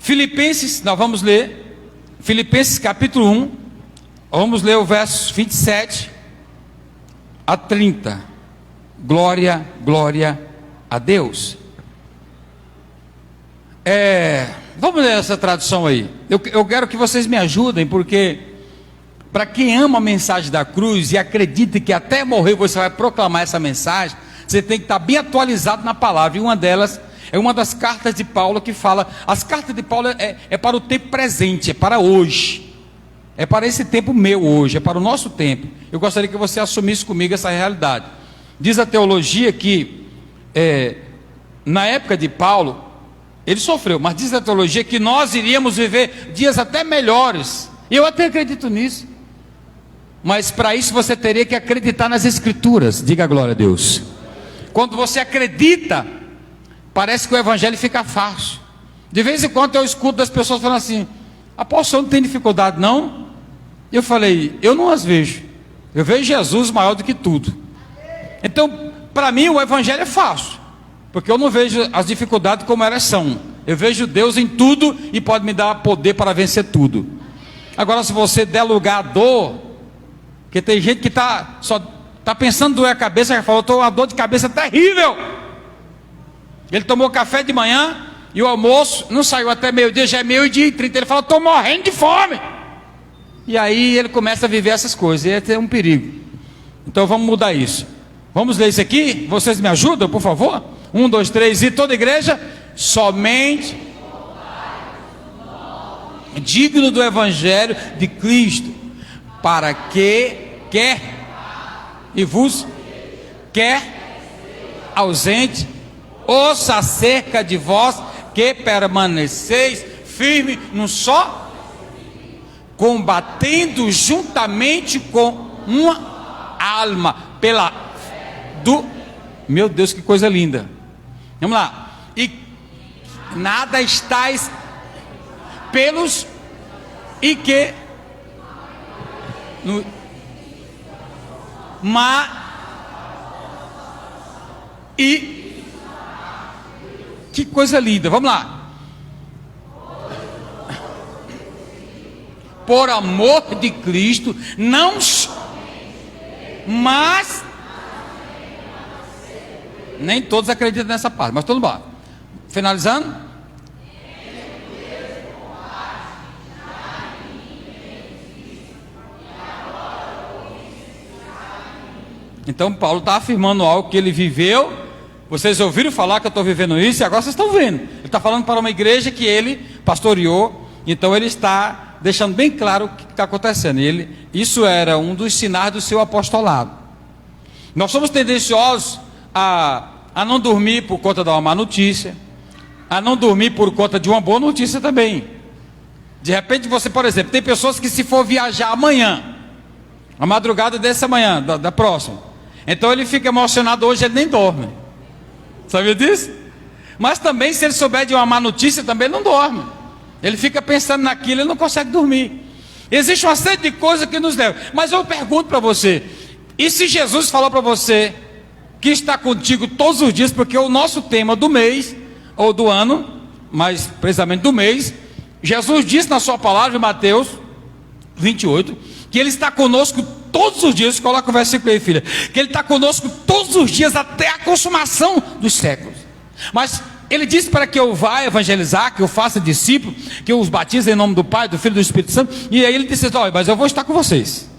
Filipenses, nós vamos ler, Filipenses capítulo 1, vamos ler o verso 27 a 30. Glória, glória a Deus. Vamos ler essa tradução aí. Eu quero que vocês me ajudem, porque para quem ama a mensagem da cruz e acredita que até morrer você vai proclamar essa mensagem, você tem que estar bem atualizado na palavra. E uma delas é uma das cartas de Paulo que fala. As cartas de Paulo é para o tempo presente, é para hoje, é para esse tempo meu hoje, é para o nosso tempo. Eu gostaria que você assumisse comigo essa realidade. Diz a teologia que na época de Paulo ele sofreu, mas diz a teologia que nós iríamos viver dias até melhores. E eu até acredito nisso. Mas para isso você teria que acreditar nas Escrituras. Diga glória a Deus. Quando você acredita, parece que o evangelho fica fácil. De vez em quando eu escuto das pessoas falando assim: apóstolo, não tem dificuldade não? Eu falei: eu não as vejo. Eu vejo Jesus maior do que tudo. Então, para mim o evangelho é fácil, porque eu não vejo as dificuldades como elas são. Eu vejo Deus em tudo e pode me dar poder para vencer tudo. Agora, se você der lugar à dor, porque tem gente que só está pensando em doer a cabeça, já falou: estou com uma dor de cabeça terrível. Ele tomou café de manhã e o almoço não saiu até meio-dia, já é 12h30. Ele falou: estou morrendo de fome. E aí ele começa a viver essas coisas, e é um perigo. Então vamos mudar isso. Vamos ler isso aqui? Vocês me ajudam, por favor? 1, 2, 3, e toda a igreja: somente digno do evangelho de Cristo, para que quer e vos quer ausente, ouça acerca de vós que permaneceis firme num só, combatendo juntamente com uma alma pela meu Deus, que coisa linda. Vamos lá. E nada estáis pelos e que e que coisa linda. Vamos lá. Por amor de Cristo, não, mas nem todos acreditam nessa parte, mas tudo bom. Finalizando. Então Paulo está afirmando algo que ele viveu. Vocês ouviram falar que eu estou vivendo isso, e agora vocês estão vendo. Ele está falando para uma igreja que ele pastoreou. Então ele está deixando bem claro o que está acontecendo. Isso era um dos sinais do seu apostolado. Nós somos tendenciosos a não dormir por conta de uma má notícia, a não dormir por conta de uma boa notícia também. De repente você, por exemplo, tem pessoas que, se for viajar amanhã, a madrugada dessa manhã, da próxima, então ele fica emocionado hoje, ele nem dorme. Sabia disso? Mas também, se ele souber de uma má notícia, também ele não dorme. Ele fica pensando naquilo, ele não consegue dormir. Existe uma série de coisas que nos levam. Mas eu pergunto para você: e se Jesus falou para você que está contigo todos os dias? Porque o nosso tema do mês, ou do ano, mas precisamente do mês, Jesus disse na sua palavra, em Mateus 28, que Ele está conosco todos os dias. Coloca o versículo aí, filha. Que Ele está conosco todos os dias, até a consumação dos séculos. Mas Ele disse para que eu vá evangelizar, que eu faça discípulo, que eu os batize em nome do Pai, do Filho e do Espírito Santo. E aí Ele disse: olha, mas eu vou estar com vocês.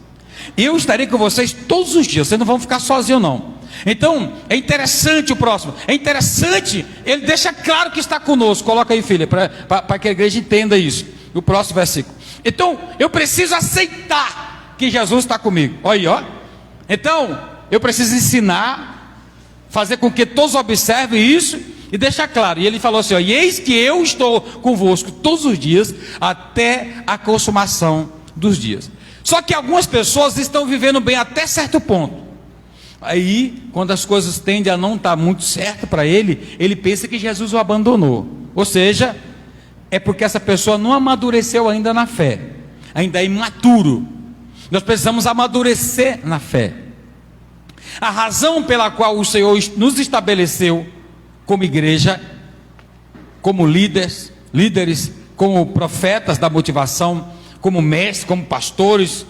Eu estarei com vocês todos os dias. Vocês não vão ficar sozinhos não. Então, é interessante o próximo. É interessante, ele deixa claro que está conosco. Coloca aí, filha, para que a igreja entenda isso. O próximo versículo. Então, eu preciso aceitar que Jesus está comigo. Olha aí, ó. Então, eu preciso ensinar, fazer com que todos observem isso e deixar claro. E ele falou assim: ó, e eis que eu estou convosco todos os dias, até a consumação dos dias. Só que algumas pessoas estão vivendo bem até certo ponto. Aí, quando as coisas tendem a não estar muito certo para ele, ele pensa que Jesus o abandonou. Ou seja, é porque essa pessoa não amadureceu ainda na fé, ainda é imaturo. Nós precisamos amadurecer na fé. A razão pela qual o Senhor nos estabeleceu como igreja, como líderes, como profetas da motivação, como mestres, como pastores,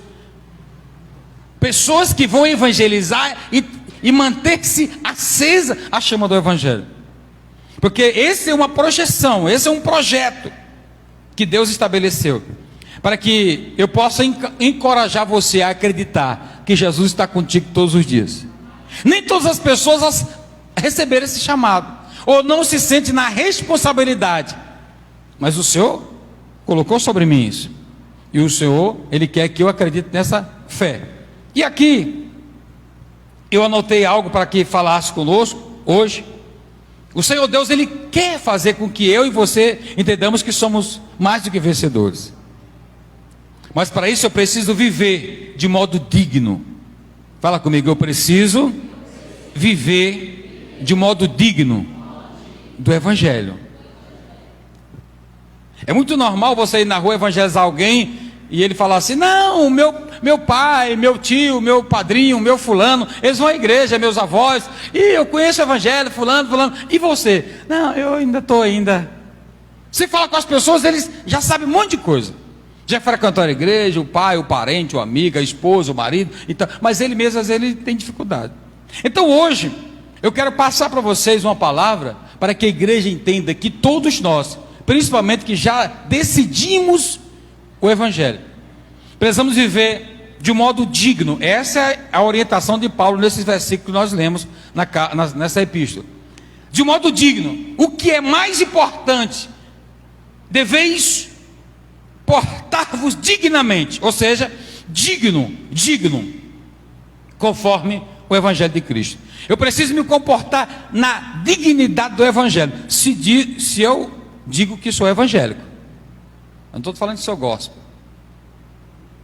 pessoas que vão evangelizar e manter-se acesa a chama do Evangelho. Porque esse é uma projeção, esse é um projeto que Deus estabeleceu, para que eu possa encorajar você a acreditar que Jesus está contigo todos os dias. Nem todas as pessoas receberam esse chamado, ou não se sentem na responsabilidade, mas o Senhor colocou sobre mim isso, e o Senhor, Ele quer que eu acredite nessa fé. E aqui, eu anotei algo para que falasse conosco hoje. O Senhor Deus, Ele quer fazer com que eu e você entendamos que somos mais do que vencedores. Mas para isso eu preciso viver de modo digno. Fala comigo, eu preciso viver de modo digno do Evangelho. É muito normal você ir na rua evangelizar alguém e ele falar assim: não, meu pai, meu tio, meu padrinho, meu fulano, eles vão à igreja, meus avós, e eu conheço o evangelho, fulano, e você? Não, eu ainda estou. Você fala com as pessoas, eles já sabem um monte de coisa, já frequentaram a igreja, o pai, o parente, o amigo, a esposa, o marido, então, mas ele mesmo, às vezes, ele tem dificuldade. Então hoje, eu quero passar para vocês uma palavra, para que a igreja entenda que todos nós, principalmente que já decidimos o Evangelho, precisamos viver de um modo digno. Essa é a orientação de Paulo nesses versículos que nós lemos nessa epístola. De um modo digno. O que é mais importante? Deveis portar-vos dignamente, ou seja, digno, conforme o Evangelho de Cristo. Eu preciso me comportar na dignidade do Evangelho. Se eu digo que sou evangélico, eu não estou falando que sou gospel,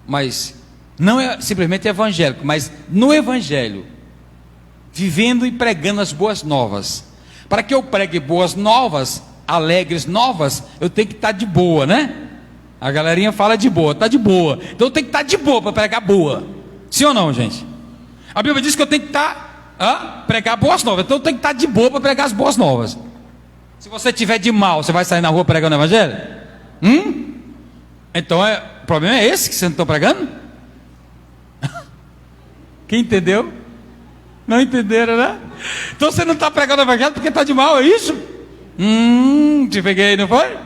mas não é simplesmente evangélico, mas no Evangelho, vivendo e pregando as boas novas. Para que eu pregue boas novas, alegres novas, eu tenho que estar de boa, né? A galerinha fala de boa, está de boa, então eu tenho que estar de boa para pregar boa. Sim ou não, gente? A Bíblia diz que eu tenho que pregar boas novas, então eu tenho que estar de boa para pregar as boas novas. Se você tiver de mal, você vai sair na rua pregando o Evangelho? Então o problema é esse que você não está pregando? Quem entendeu? Não entenderam, né? Então você não está pregando o Evangelho porque está de mal, é isso? Te peguei, não foi?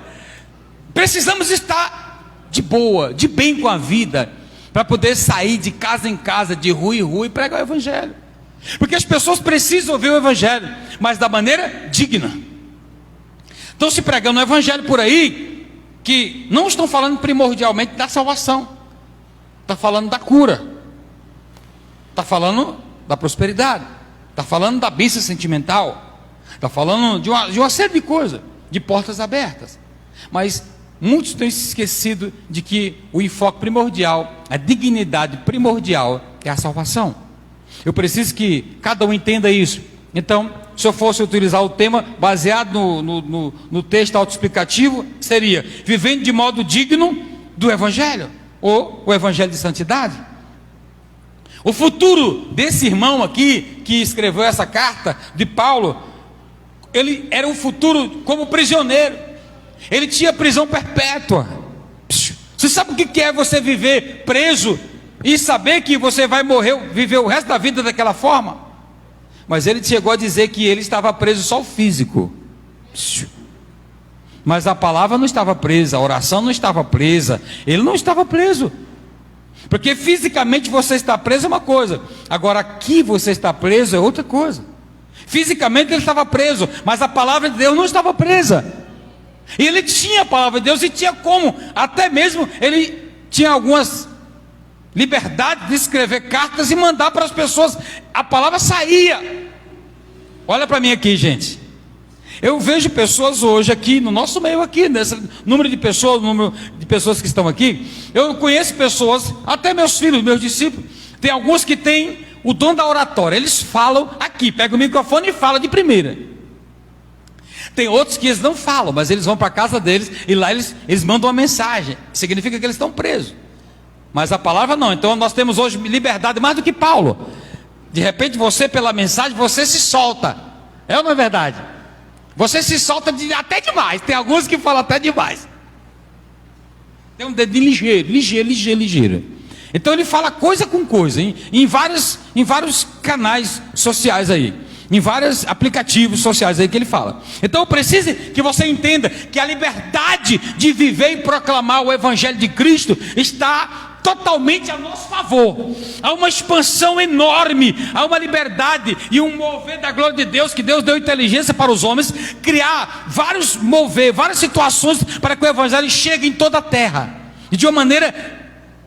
Precisamos estar de boa, de bem com a vida, para poder sair de casa em casa, de rua em rua e pregar o Evangelho. Porque as pessoas precisam ouvir o Evangelho, mas da maneira digna. Estão se pregando o Evangelho por aí, que não estão falando primordialmente da salvação, está falando da cura, está falando da prosperidade, está falando da bênção sentimental, está falando de uma série de coisas, de portas abertas. Mas muitos têm se esquecido de que o enfoque primordial, a dignidade primordial é a salvação. Eu preciso que cada um entenda isso. Então, se eu fosse utilizar o tema baseado no texto autoexplicativo, seria vivendo de modo digno do Evangelho, ou o Evangelho de santidade. O futuro desse irmão aqui, que escreveu essa carta de Paulo, ele era um futuro como prisioneiro, ele tinha prisão perpétua. Você sabe o que é você viver preso e saber que você vai morrer, viver o resto da vida daquela forma? Mas ele chegou a dizer que ele estava preso só o físico, mas a palavra não estava presa, a oração não estava presa, ele não estava preso. Porque fisicamente você está preso é uma coisa, agora aqui você está preso é outra coisa. Fisicamente ele estava preso, mas a palavra de Deus não estava presa. E ele tinha a palavra de Deus e tinha como, até mesmo ele tinha algumas liberdade de escrever cartas e mandar para as pessoas, a palavra saía. Olha para mim aqui, gente. Eu vejo pessoas hoje aqui, no nosso meio aqui, nesse número de pessoas que estão aqui, eu conheço pessoas, até meus filhos, meus discípulos, tem alguns que têm o dom da oratória, eles falam aqui, pegam o microfone e falam de primeira. Tem outros que eles não falam, mas eles vão para a casa deles e lá eles mandam uma mensagem, significa que eles estão presos. Mas a palavra não. Então nós temos hoje liberdade mais do que Paulo. De repente você, pela mensagem, você se solta. É ou não é verdade? Você se solta até demais. Tem alguns que falam até demais. Tem um dedinho ligeiro. Então ele fala coisa com coisa, em vários canais sociais aí, em vários aplicativos sociais aí que ele fala. Então eu preciso que você entenda que a liberdade de viver e proclamar o Evangelho de Cristo está totalmente a nosso favor. Há uma expansão enorme, há uma liberdade e um mover da glória de Deus, que Deus deu inteligência para os homens criar várias situações para que o Evangelho chegue em toda a terra. E de uma maneira,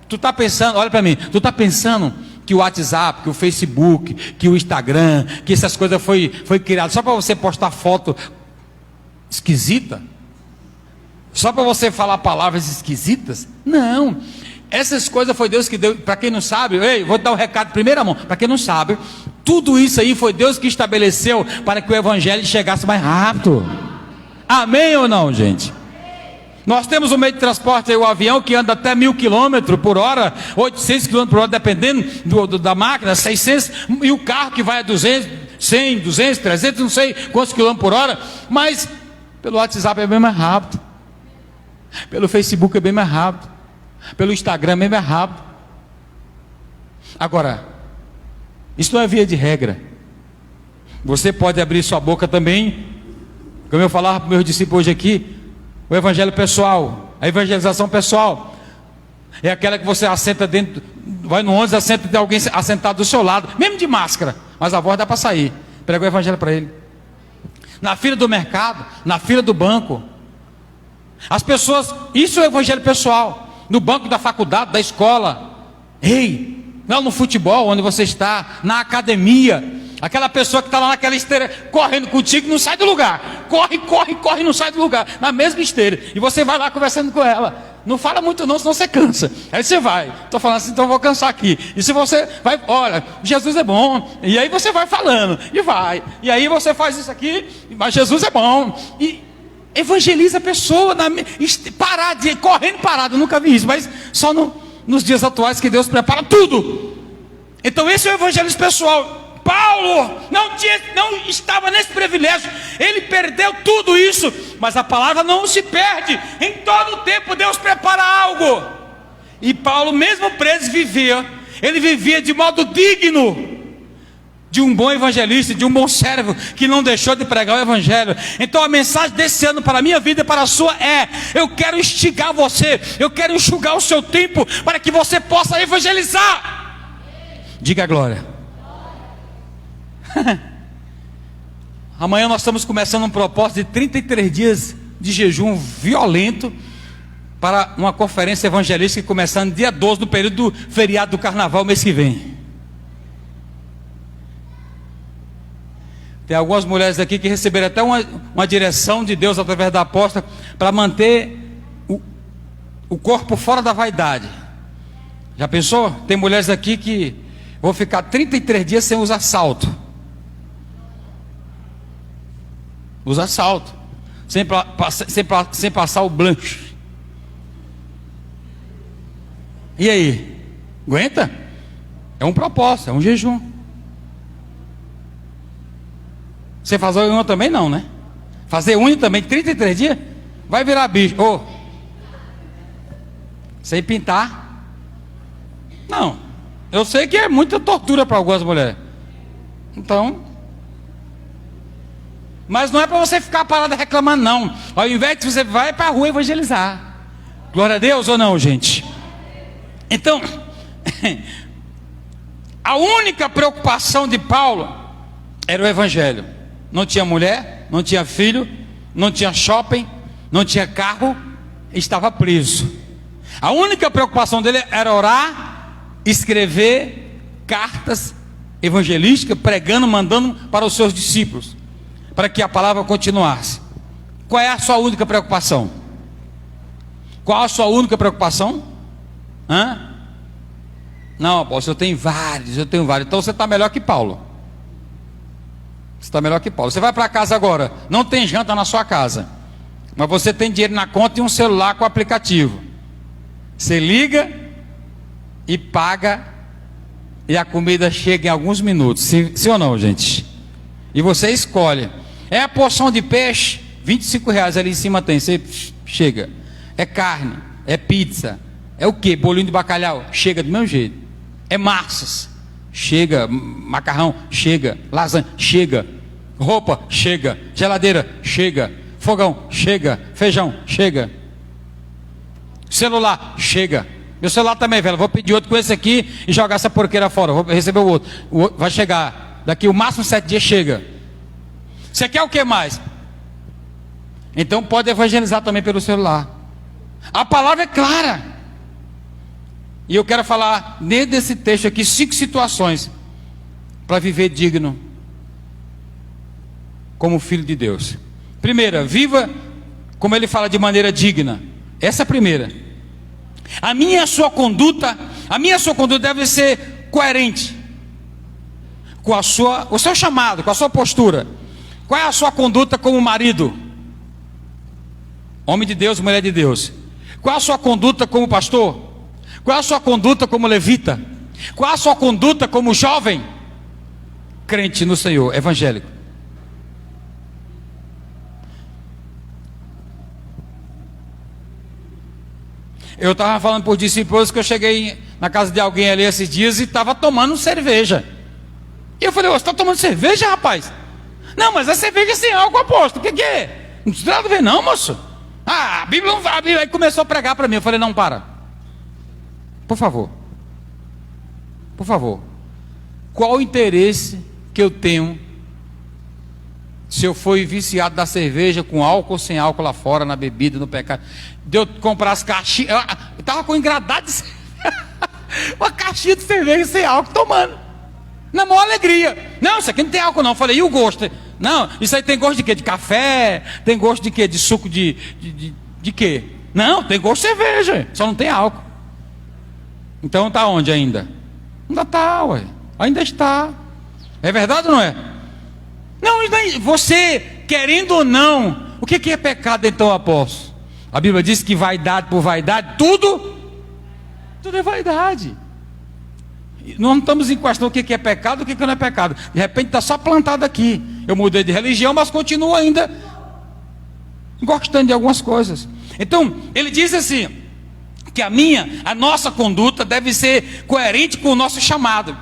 tu está pensando, olha para mim, tu está pensando que o WhatsApp, que o Facebook, que o Instagram, que essas coisas foi criado só para você postar foto esquisita? Só para você falar palavras esquisitas? Não. Essas coisas foi Deus que deu. Para quem não sabe, vou dar um recado em primeira mão. Para quem não sabe, tudo isso aí foi Deus que estabeleceu para que o Evangelho chegasse mais rápido. Amém ou não, gente? Nós temos um meio de transporte aí, o avião, que anda até 1000 km por hora, 800 km por hora, dependendo da máquina, 600, e o carro que vai a 200, 100, 200, 300, não sei quantos quilômetros por hora, mas pelo WhatsApp é bem mais rápido, pelo Facebook é bem mais rápido, pelo Instagram é bem mais rápido. Agora, isso não é via de regra. Você pode abrir sua boca também, como eu falava para os meus discípulos hoje aqui, o evangelho pessoal, a evangelização pessoal, é aquela que você assenta dentro, vai no ônibus, assenta de alguém assentado do seu lado, mesmo de máscara, mas a voz dá para sair, prega o evangelho para ele. Na fila do mercado, na fila do banco, as pessoas, isso é o evangelho pessoal. No banco da faculdade, da escola, lá no futebol, onde você está, na academia, aquela pessoa que está lá naquela esteira, correndo contigo, não sai do lugar, corre, não sai do lugar, na mesma esteira, e você vai lá conversando com ela, não fala muito não, senão você cansa, aí você vai, estou falando assim, então eu vou cansar aqui, e se você vai, olha, Jesus é bom, e aí você vai falando, e aí você faz isso aqui, mas Jesus é bom, e evangeliza a pessoa, correndo parado, eu nunca vi isso, mas só nos dias atuais que Deus prepara tudo. Então esse é o evangelismo pessoal. Paulo não estava nesse privilégio, ele perdeu tudo isso, mas a palavra não se perde, em todo o tempo Deus prepara algo, e Paulo mesmo preso ele vivia de modo digno, de um bom evangelista, de um bom servo, que não deixou de pregar o evangelho. Então a mensagem desse ano para a minha vida e para a sua eu quero instigar você, eu quero enxugar o seu tempo, para que você possa evangelizar. Diga a glória. Amanhã nós estamos começando um propósito de 33 dias de jejum violento, para uma conferência evangelística começando dia 12, no período do feriado do carnaval, mês que vem. Tem algumas mulheres aqui que receberam até uma direção de Deus através da apóstola, para manter o corpo fora da vaidade. Já pensou? Tem mulheres aqui que vão ficar 33 dias sem usar salto. Usar salto. Sem passar o blanche. E aí? Aguenta? É um propósito, é um jejum. Você fazer unha também não, né? Fazer unha também, 33 dias? Vai virar bicho. Sem pintar? Não. Eu sei que é muita tortura para algumas mulheres. Então. Mas não é para você ficar parado reclamando, não. Ao invés de você vai para a rua evangelizar. Glória a Deus ou não, gente? Então, a única preocupação de Paulo era o evangelho. Não tinha mulher, não tinha filho, não tinha shopping, não tinha carro, estava preso. A única preocupação dele era orar, escrever cartas evangelísticas, pregando, mandando para os seus discípulos, para que a palavra continuasse. Qual é a sua única preocupação? Qual a sua única preocupação? Não, apóstolo, eu tenho vários. Então você está melhor que Paulo. Você está melhor que Paulo. Você vai para casa agora, não tem janta na sua casa, mas você tem dinheiro na conta e um celular com aplicativo. Você liga e paga, e a comida chega em alguns minutos. Sim ou não, gente? E você escolhe. É a porção de peixe, R$25 ali em cima tem. Você chega. É carne, É pizza. É o quê? Bolinho de bacalhau? Chega do mesmo jeito. É massas? Chega. Macarrão? Chega. Lasanha? Chega. Roupa? Chega. Geladeira? Chega. Fogão? Chega. Feijão? Chega. Celular? Chega. Meu celular também, velho. Vou pedir outro com esse aqui e jogar essa porqueira fora. Vou receber o outro. Vai chegar. Daqui o máximo 7 dias chega. Você quer o que mais? Então pode evangelizar também pelo celular. A palavra é clara. E eu quero falar dentro desse texto aqui 5 situações para viver digno como filho de Deus. Primeira, viva como ele fala, de maneira digna. Essa é a primeira. A minha e a sua conduta deve ser coerente com o seu chamado, com a sua postura. Qual é a sua conduta como marido? Homem de Deus, mulher de Deus. Qual é a sua conduta como pastor? Qual é a sua conduta como levita? Qual é a sua conduta como jovem? Crente no Senhor, evangélico. Eu estava falando por discípulos que eu cheguei na casa de alguém ali esses dias e estava tomando cerveja. E eu falei: você está tomando cerveja, rapaz? Não, mas é cerveja sem álcool, apóstolo. O que é? Não tem nada a ver não, moço. A Bíblia não vai. Aí começou a pregar para mim. Eu falei: não, para. Por favor. Por favor. Qual o interesse que eu tenho se eu for viciado da cerveja com álcool ou sem álcool lá fora, na bebida, no pecado? De eu comprar as caixinhas. Eu estava com engradado de uma caixinha de cerveja sem álcool tomando. Na maior alegria. Não, isso aqui não tem álcool não. Eu falei: e o gosto? Não, isso aí tem gosto de quê? De café? Tem gosto de quê? De suco de quê? Não, tem gosto de cerveja. Só não tem álcool. Então está onde ainda? Ainda está, ué. Ainda está. É verdade ou não é? Não, você, querendo ou não, o que é pecado então, apóstolo? A Bíblia diz que vaidade por vaidade, tudo é vaidade. Nós não estamos em questão o que é pecado, o que não é pecado. De repente está só plantado aqui. Eu mudei de religião, mas continuo ainda gostando de algumas coisas. Então, ele diz assim, que a nossa conduta deve ser coerente com o nosso chamado.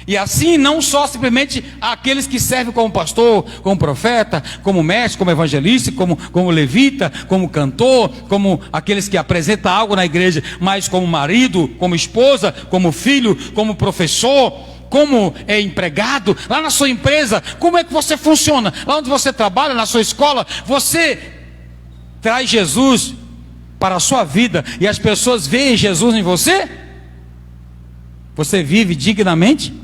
E assim, não só simplesmente aqueles que servem como pastor, como profeta, como mestre, como evangelista, como levita, como cantor, como aqueles que apresentam algo na igreja, mas como marido, como esposa, como filho, como professor, como empregado, lá na sua empresa. Como é que você funciona? Lá onde você trabalha, na sua escola, você traz Jesus para a sua vida e as pessoas veem Jesus em você? Você vive dignamente?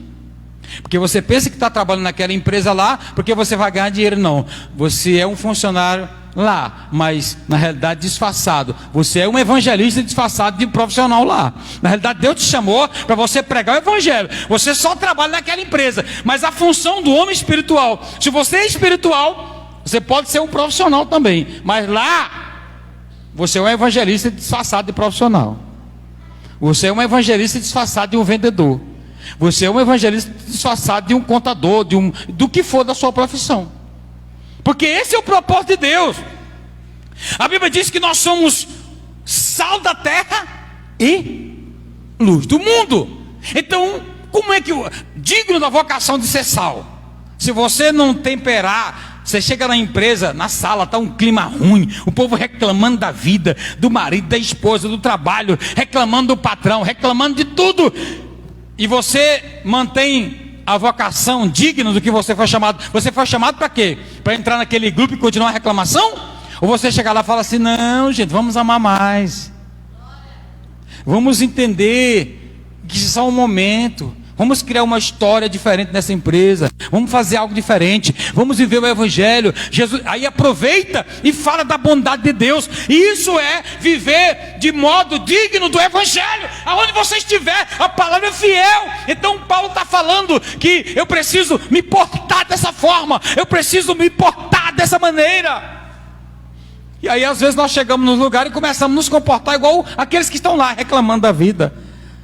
Porque você pensa que está trabalhando naquela empresa lá porque você vai ganhar dinheiro. Não, você é um funcionário lá, mas na realidade disfarçado. Você é um evangelista disfarçado de um profissional lá. Na realidade Deus te chamou para você pregar o evangelho. Você só trabalha naquela empresa, mas a função do homem espiritual, se você é espiritual, você pode ser um profissional também, mas lá você é um evangelista disfarçado de profissional. Você é um evangelista disfarçado de um vendedor. Você é um evangelista disfarçado de um contador, do que for da sua profissão. Porque esse é o propósito de Deus. A Bíblia diz que nós somos sal da terra e luz do mundo. Então, como é que digno da vocação de ser sal? Se você não temperar, você chega na empresa, na sala, está um clima ruim, o povo reclamando da vida, do marido, da esposa, do trabalho, reclamando do patrão, reclamando de tudo. E você mantém a vocação digna do que você foi chamado. Você foi chamado para quê? Para entrar naquele grupo e continuar a reclamação? Ou você chegar lá e fala assim: não, gente, vamos amar mais. Vamos entender que isso é um momento. Vamos criar uma história diferente nessa empresa. Vamos fazer algo diferente. Vamos viver o evangelho. Jesus, aí aproveita e fala da bondade de Deus. E isso é viver de modo digno do evangelho. Aonde você estiver, a palavra é fiel. Então Paulo está falando que eu preciso me portar dessa forma. Eu preciso me portar dessa maneira. E aí às vezes nós chegamos no lugar e começamos a nos comportar igual aqueles que estão lá reclamando da vida.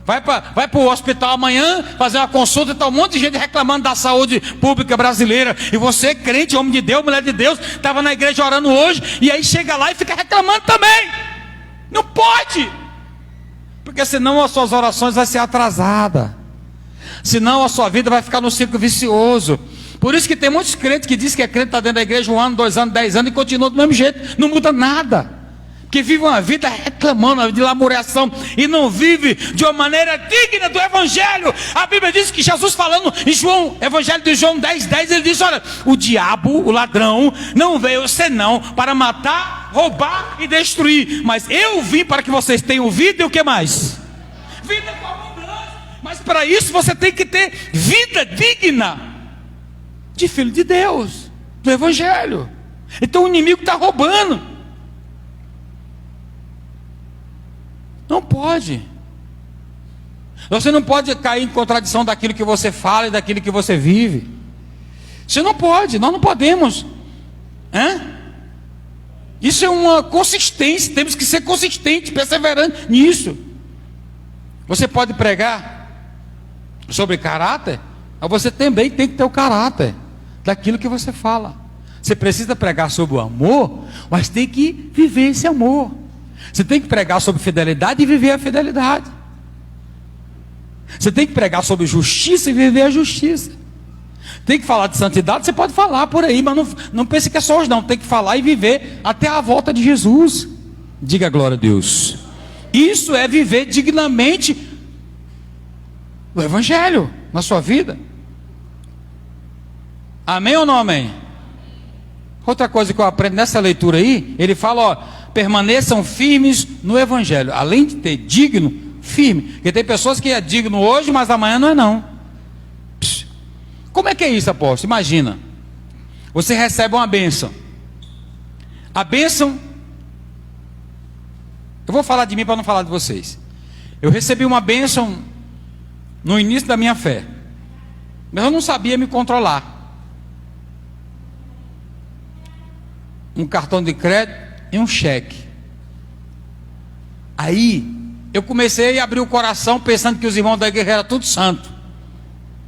Vai para o hospital amanhã fazer uma consulta e está um monte de gente reclamando da saúde pública brasileira. E você, crente, homem de Deus, mulher de Deus, estava na igreja orando hoje, e aí chega lá e fica reclamando também. Não pode. pode. Porque senão as suas orações vão ser atrasadas. Senão a sua vida vai ficar no ciclo vicioso. Por isso que tem muitos crentes que dizem que é crente, está dentro da igreja 1 ano, 2 anos, 10 anos e continua do mesmo jeito. Não muda nada. Que vive uma vida reclamando de lamuriação e não vive de uma maneira digna do Evangelho. A Bíblia diz que Jesus falando em João, Evangelho de João 10:10, ele diz: olha, o diabo, o ladrão, não veio senão para matar, roubar e destruir. Mas eu vim para que vocês tenham vida e o que mais? Vida com abundância. Mas para isso você tem que ter vida digna de filho de Deus, do Evangelho. Então o inimigo está roubando. Não pode. Você não pode cair em contradição daquilo que você fala e daquilo que você vive. Você não pode, nós não podemos. Isso é uma consistência, temos que ser consistentes, perseverantes nisso. Você pode pregar sobre caráter, mas você também tem que ter o caráter daquilo que você fala. Você precisa pregar sobre o amor, mas tem que viver esse amor. Você tem que pregar sobre fidelidade e viver a fidelidade. Você tem que pregar sobre justiça e viver a justiça. Tem que falar de santidade, você pode falar por aí, mas não pense que é só hoje não. Tem que falar e viver até a volta de Jesus. Diga glória a Deus. Isso é viver dignamente o Evangelho na sua vida. Amém ou não amém? Outra coisa que eu aprendo nessa leitura aí, ele fala, ó, permaneçam firmes no Evangelho. Além de ter digno, firme. Porque tem pessoas que é digno hoje, mas amanhã não é não. Como é que é isso, apóstolo? Imagina, você recebe uma bênção. A bênção, eu vou falar de mim para não falar de vocês. Eu recebi uma bênção no início da minha fé, mas eu não sabia me controlar. Um cartão de crédito e um cheque. Aí eu comecei a abrir o coração pensando que os irmãos da igreja eram tudo santo.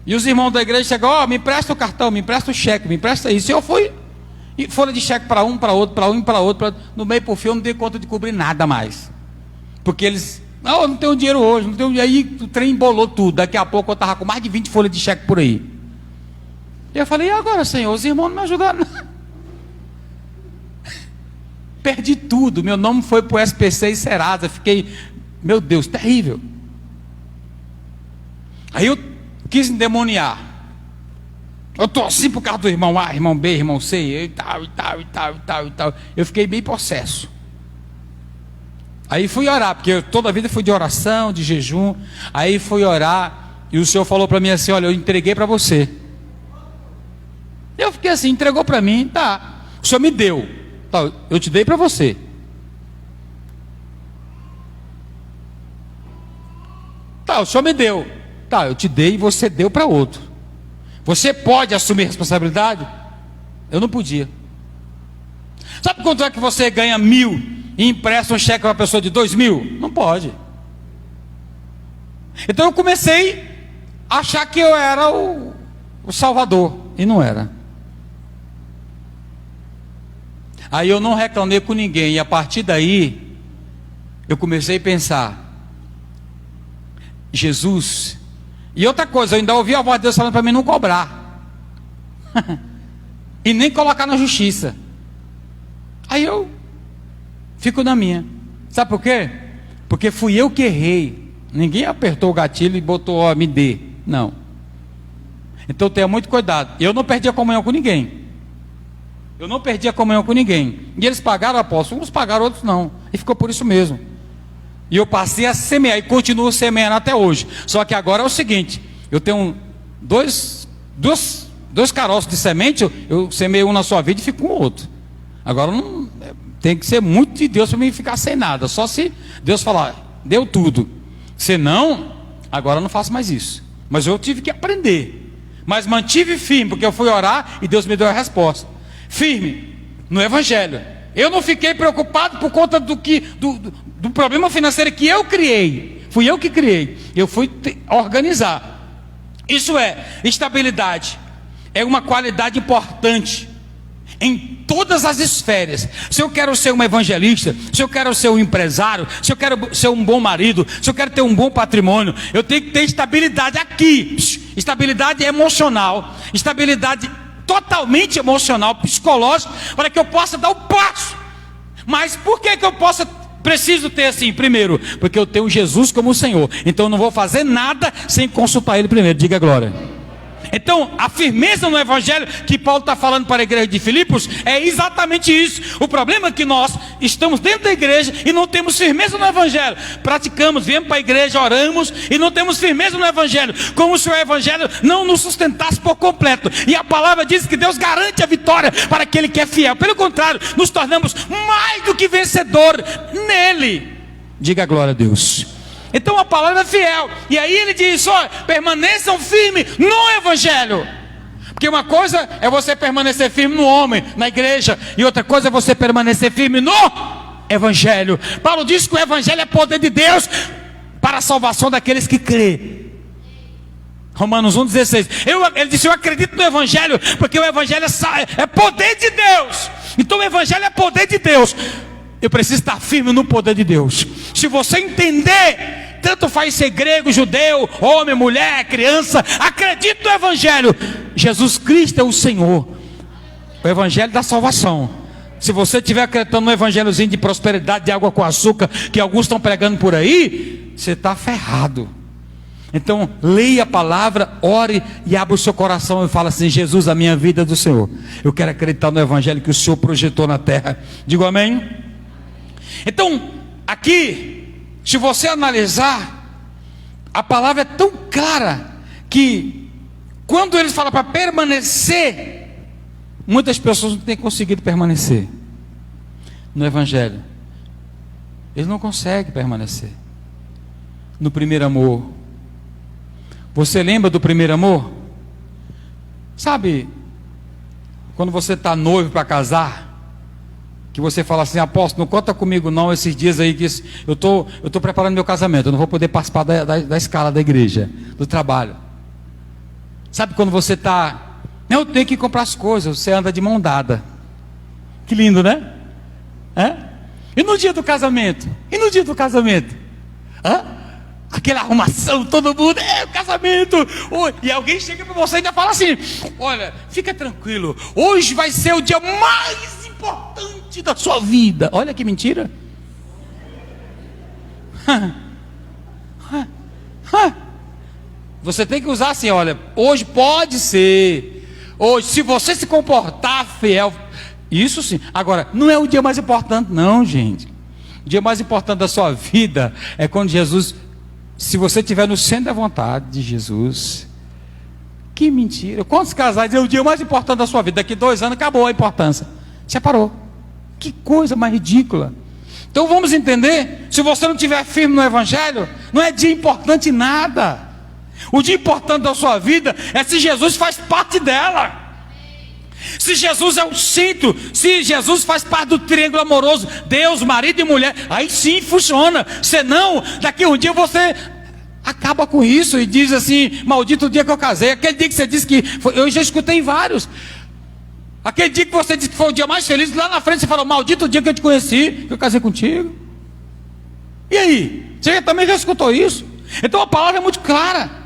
E os irmãos da igreja chegam, ó, me empresta o cartão, me empresta o cheque, me empresta isso. E eu fui, e folha de cheque para um, para outro, para um e para outro. No meio por fim eu não dei conta de cobrir nada mais. Porque eles, não, eu não tenho dinheiro hoje, não tenho. Aí o trem embolou tudo. Daqui a pouco eu estava com mais de 20 folhas de cheque por aí. E eu falei, e agora, Senhor, os irmãos não me ajudaram não. Perdi tudo, meu nome foi para o SPC e Serasa, fiquei, meu Deus, terrível. Aí eu quis endemoniar. Eu torci por causa do irmão A, irmão B, irmão C, e tal, e tal, e tal, e tal, e tal. Eu fiquei bem possesso. Aí fui orar, porque eu toda a vida fui de oração, de jejum. Aí fui orar, e o Senhor falou para mim assim, olha, eu entreguei para você. Eu fiquei assim, entregou para mim, tá, o Senhor me deu. Eu te dei para você. Tá, o Senhor me deu. Tá, eu te dei e você deu para outro. Você pode assumir responsabilidade? Eu não podia. Sabe quanto é que você ganha 1.000 e empresta um cheque para uma pessoa de 2.000? Não pode. Então eu comecei a achar que eu era o salvador. E não era. Aí eu não reclamei com ninguém. E a partir daí, eu comecei a pensar, Jesus. E outra coisa, eu ainda ouvi a voz de Deus falando para mim não cobrar. E nem colocar na justiça. Aí eu fico na minha. Sabe por quê? Porque fui eu que errei. Ninguém apertou o gatilho e botou, ó, me dê. Não. Então tenha muito cuidado. Eu não perdi a comunhão com ninguém. Eu não perdi a comunhão com ninguém. E eles pagaram, apóstolo. Uns pagaram, outros não. E ficou por isso mesmo. E eu passei a semear. E continuo semeando até hoje. Só que agora é o seguinte. Eu tenho dois caroços de semente. Eu semeio um na sua vida e fico com o outro. Agora não tem que ser muito de Deus para mim ficar sem nada. Só se Deus falar, deu tudo. Senão, agora eu não faço mais isso. Mas eu tive que aprender. Mas mantive firme, porque eu fui orar e Deus me deu a resposta. Firme no Evangelho. Eu não fiquei preocupado por conta do problema financeiro que eu criei. Fui eu que criei. Eu fui organizar. Isso é estabilidade. É uma qualidade importante. em todas as esferas. Se eu quero ser um evangelista, se eu quero ser um empresário, se eu quero ser um bom marido, se eu quero ter um bom patrimônio, eu tenho que ter estabilidade aqui, estabilidade emocional, estabilidade totalmente emocional, psicológica, para que eu possa dar o passo. Mas por que eu preciso ter assim? Primeiro, porque eu tenho Jesus como Senhor, então eu não vou fazer nada sem consultar Ele primeiro. Diga glória. Então, a firmeza no Evangelho que Paulo está falando para a igreja de Filipos é exatamente isso. O problema é que nós estamos dentro da igreja e não temos firmeza no Evangelho. Praticamos, viemos para a igreja, oramos e não temos firmeza no Evangelho, como se o Evangelho não nos sustentasse por completo. E a palavra diz que Deus garante a vitória para aquele que é fiel. Pelo contrário, nos tornamos mais do que vencedor nele. Diga glória a Deus. Então a palavra é fiel. E aí ele diz: olha, permaneçam firmes no Evangelho. Porque uma coisa é você permanecer firme no homem, na igreja, e outra coisa é você permanecer firme no Evangelho. Paulo diz que o Evangelho é poder de Deus para a salvação daqueles que crê. Romanos 1,16. Ele disse: eu acredito no Evangelho, porque o Evangelho é poder de Deus. Então o Evangelho é poder de Deus. Eu preciso estar firme no poder de Deus. Se você entender, tanto faz ser grego, judeu, homem, mulher, criança, acredite no Evangelho. Jesus Cristo é o Senhor, o Evangelho da salvação. Se você estiver acreditando no evangelhozinho de prosperidade, de água com açúcar, que alguns estão pregando por aí, você está ferrado. Então leia a palavra, ore e abra o seu coração e fala assim: Jesus, a minha vida é do Senhor, eu quero acreditar no Evangelho que o Senhor projetou na terra. Digo amém. Então, aqui, se você analisar, a palavra é tão clara que quando eles falam para permanecer, muitas pessoas não têm conseguido permanecer no Evangelho. Eles não conseguem permanecer no primeiro amor. Você lembra do primeiro amor? Sabe, quando você está noivo para casar, que você fala assim: apóstolo, não conta comigo não esses dias aí, que eu tô preparando meu casamento, eu não vou poder participar da escala da igreja, do trabalho. Sabe quando você está, eu tenho que comprar as coisas, você anda de mão dada. Que lindo, né? E no dia do casamento? Aquela arrumação, todo mundo, o casamento. E alguém chega para você e ainda fala assim: olha, fica tranquilo, hoje vai ser o dia mais importante da sua vida. Olha que mentira. Você tem que usar assim: olha, hoje pode ser, hoje, se você se comportar fiel, isso sim. Agora, não é o dia mais importante não, gente. O dia mais importante da sua vida é quando Jesus, se você estiver no centro da vontade de Jesus. Que mentira. Quantos casais dizem: o dia mais importante da sua vida, daqui 2 anos acabou a importância, separou. Que coisa mais ridícula. Então vamos entender: se você não estiver firme no Evangelho, não é dia importante nada. O dia importante da sua vida é se Jesus faz parte dela. Se Jesus é o centro, se Jesus faz parte do triângulo amoroso, Deus, marido e mulher, aí sim funciona. Senão, daqui um dia você acaba com isso e diz assim: maldito o dia que eu casei. Aquele dia que você disse que foi, eu já escutei vários. Aquele dia que você disse que foi o dia mais feliz, lá na frente você falou: maldito o dia que eu te conheci, que eu casei contigo. E aí? Você também já escutou isso? Então a palavra é muito clara.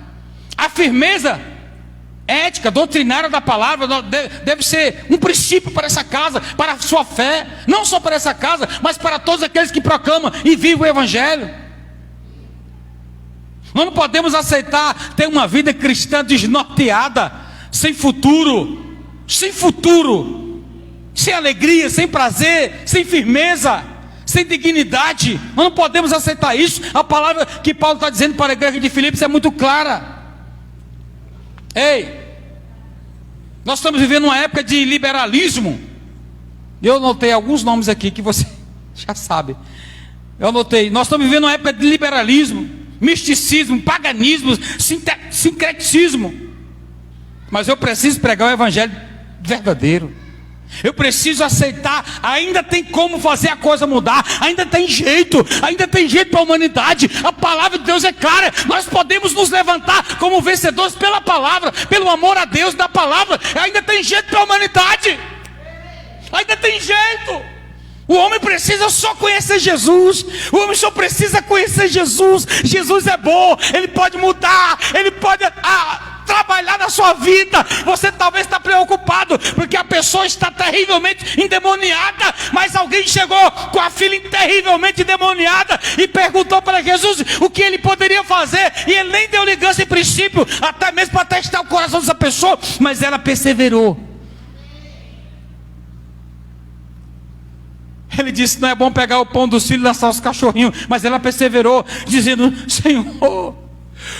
A firmeza ética, doutrinária da palavra deve ser um princípio para essa casa, para a sua fé. Não só para essa casa, mas para todos aqueles que proclamam e vivem o Evangelho. Nós não podemos aceitar ter uma vida cristã desnorteada, sem futuro, sem alegria, sem prazer, sem firmeza, sem dignidade. Nós não podemos aceitar isso. A palavra que Paulo está dizendo para a igreja de Filipos é muito clara. Ei, nós estamos vivendo uma época de liberalismo. Eu notei alguns nomes aqui que você já sabe. Eu notei. Nós estamos vivendo uma época de liberalismo, misticismo, paganismo, sincretismo. Mas eu preciso pregar o Evangelho verdadeiro. Eu preciso aceitar. Ainda tem como fazer a coisa mudar. Ainda tem jeito para a humanidade. A palavra de Deus é clara. Nós podemos nos levantar como vencedores pela palavra, pelo amor a Deus da palavra. Ainda tem jeito para a humanidade. Ainda tem jeito. O homem precisa só conhecer Jesus. O homem só precisa conhecer Jesus. Jesus é bom, Ele pode mudar, Ele pode trabalhar na sua vida. Você talvez está preocupado porque a pessoa está terrivelmente endemoniada, mas alguém chegou com a filha terrivelmente endemoniada e perguntou para Jesus o que ele poderia fazer, e ele nem deu ligança em princípio, até mesmo para testar o coração dessa pessoa, mas ela perseverou. Ele disse: não é bom pegar o pão dos filhos e lançar os cachorrinhos, mas ela perseverou, dizendo: Senhor,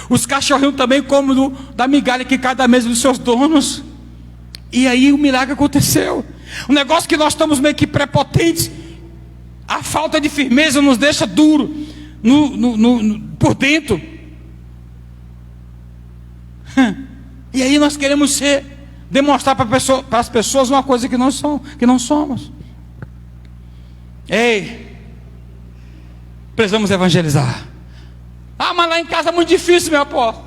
os cachorrinhos também comem da migalha que cai da mesa dos seus donos. E aí o milagre aconteceu. Um negócio que nós estamos meio que prepotentes, a falta de firmeza nos deixa duro por dentro. E aí nós queremos demonstrar para as pessoas uma coisa que não somos. Ei, precisamos evangelizar. Mas lá em casa é muito difícil, meu apóstolo.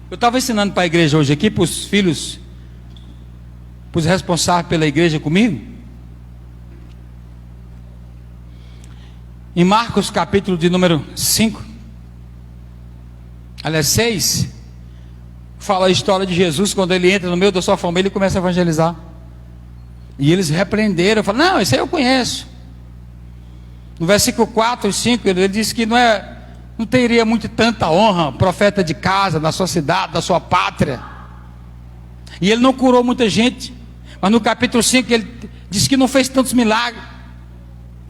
Eu estava ensinando para a igreja hoje aqui, para os filhos, para os responsáveis pela igreja comigo. Em Marcos capítulo de número 5, aliás 6, fala a história de Jesus, quando ele entra no meio da sua família e começa a evangelizar. E eles repreenderam, falaram: não, isso aí eu conheço. No versículo 4 e 5, ele disse que não teria muito tanta honra, profeta de casa, da sua cidade, da sua pátria. E ele não curou muita gente. Mas no capítulo 5 ele disse que não fez tantos milagres.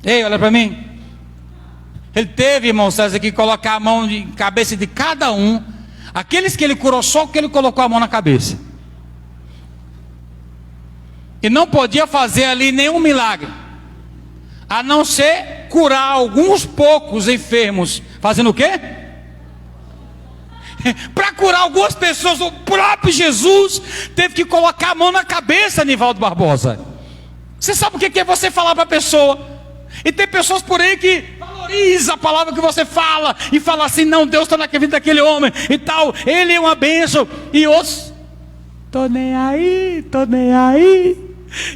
Ei, olha para mim. Ele teve, irmão César, que colocar a mão na cabeça de cada um. Aqueles que ele curou, só que ele colocou a mão na cabeça. E não podia fazer ali nenhum milagre, a não ser curar alguns poucos enfermos. Fazendo o quê? Para curar algumas pessoas, o próprio Jesus teve que colocar a mão na cabeça, Nivaldo Barbosa. Você sabe o que é você falar para a pessoa? E tem pessoas por aí que valoriza a palavra que você fala e fala assim: não, Deus está na vida daquele homem e tal, ele é uma bênção. E outros: tô nem aí.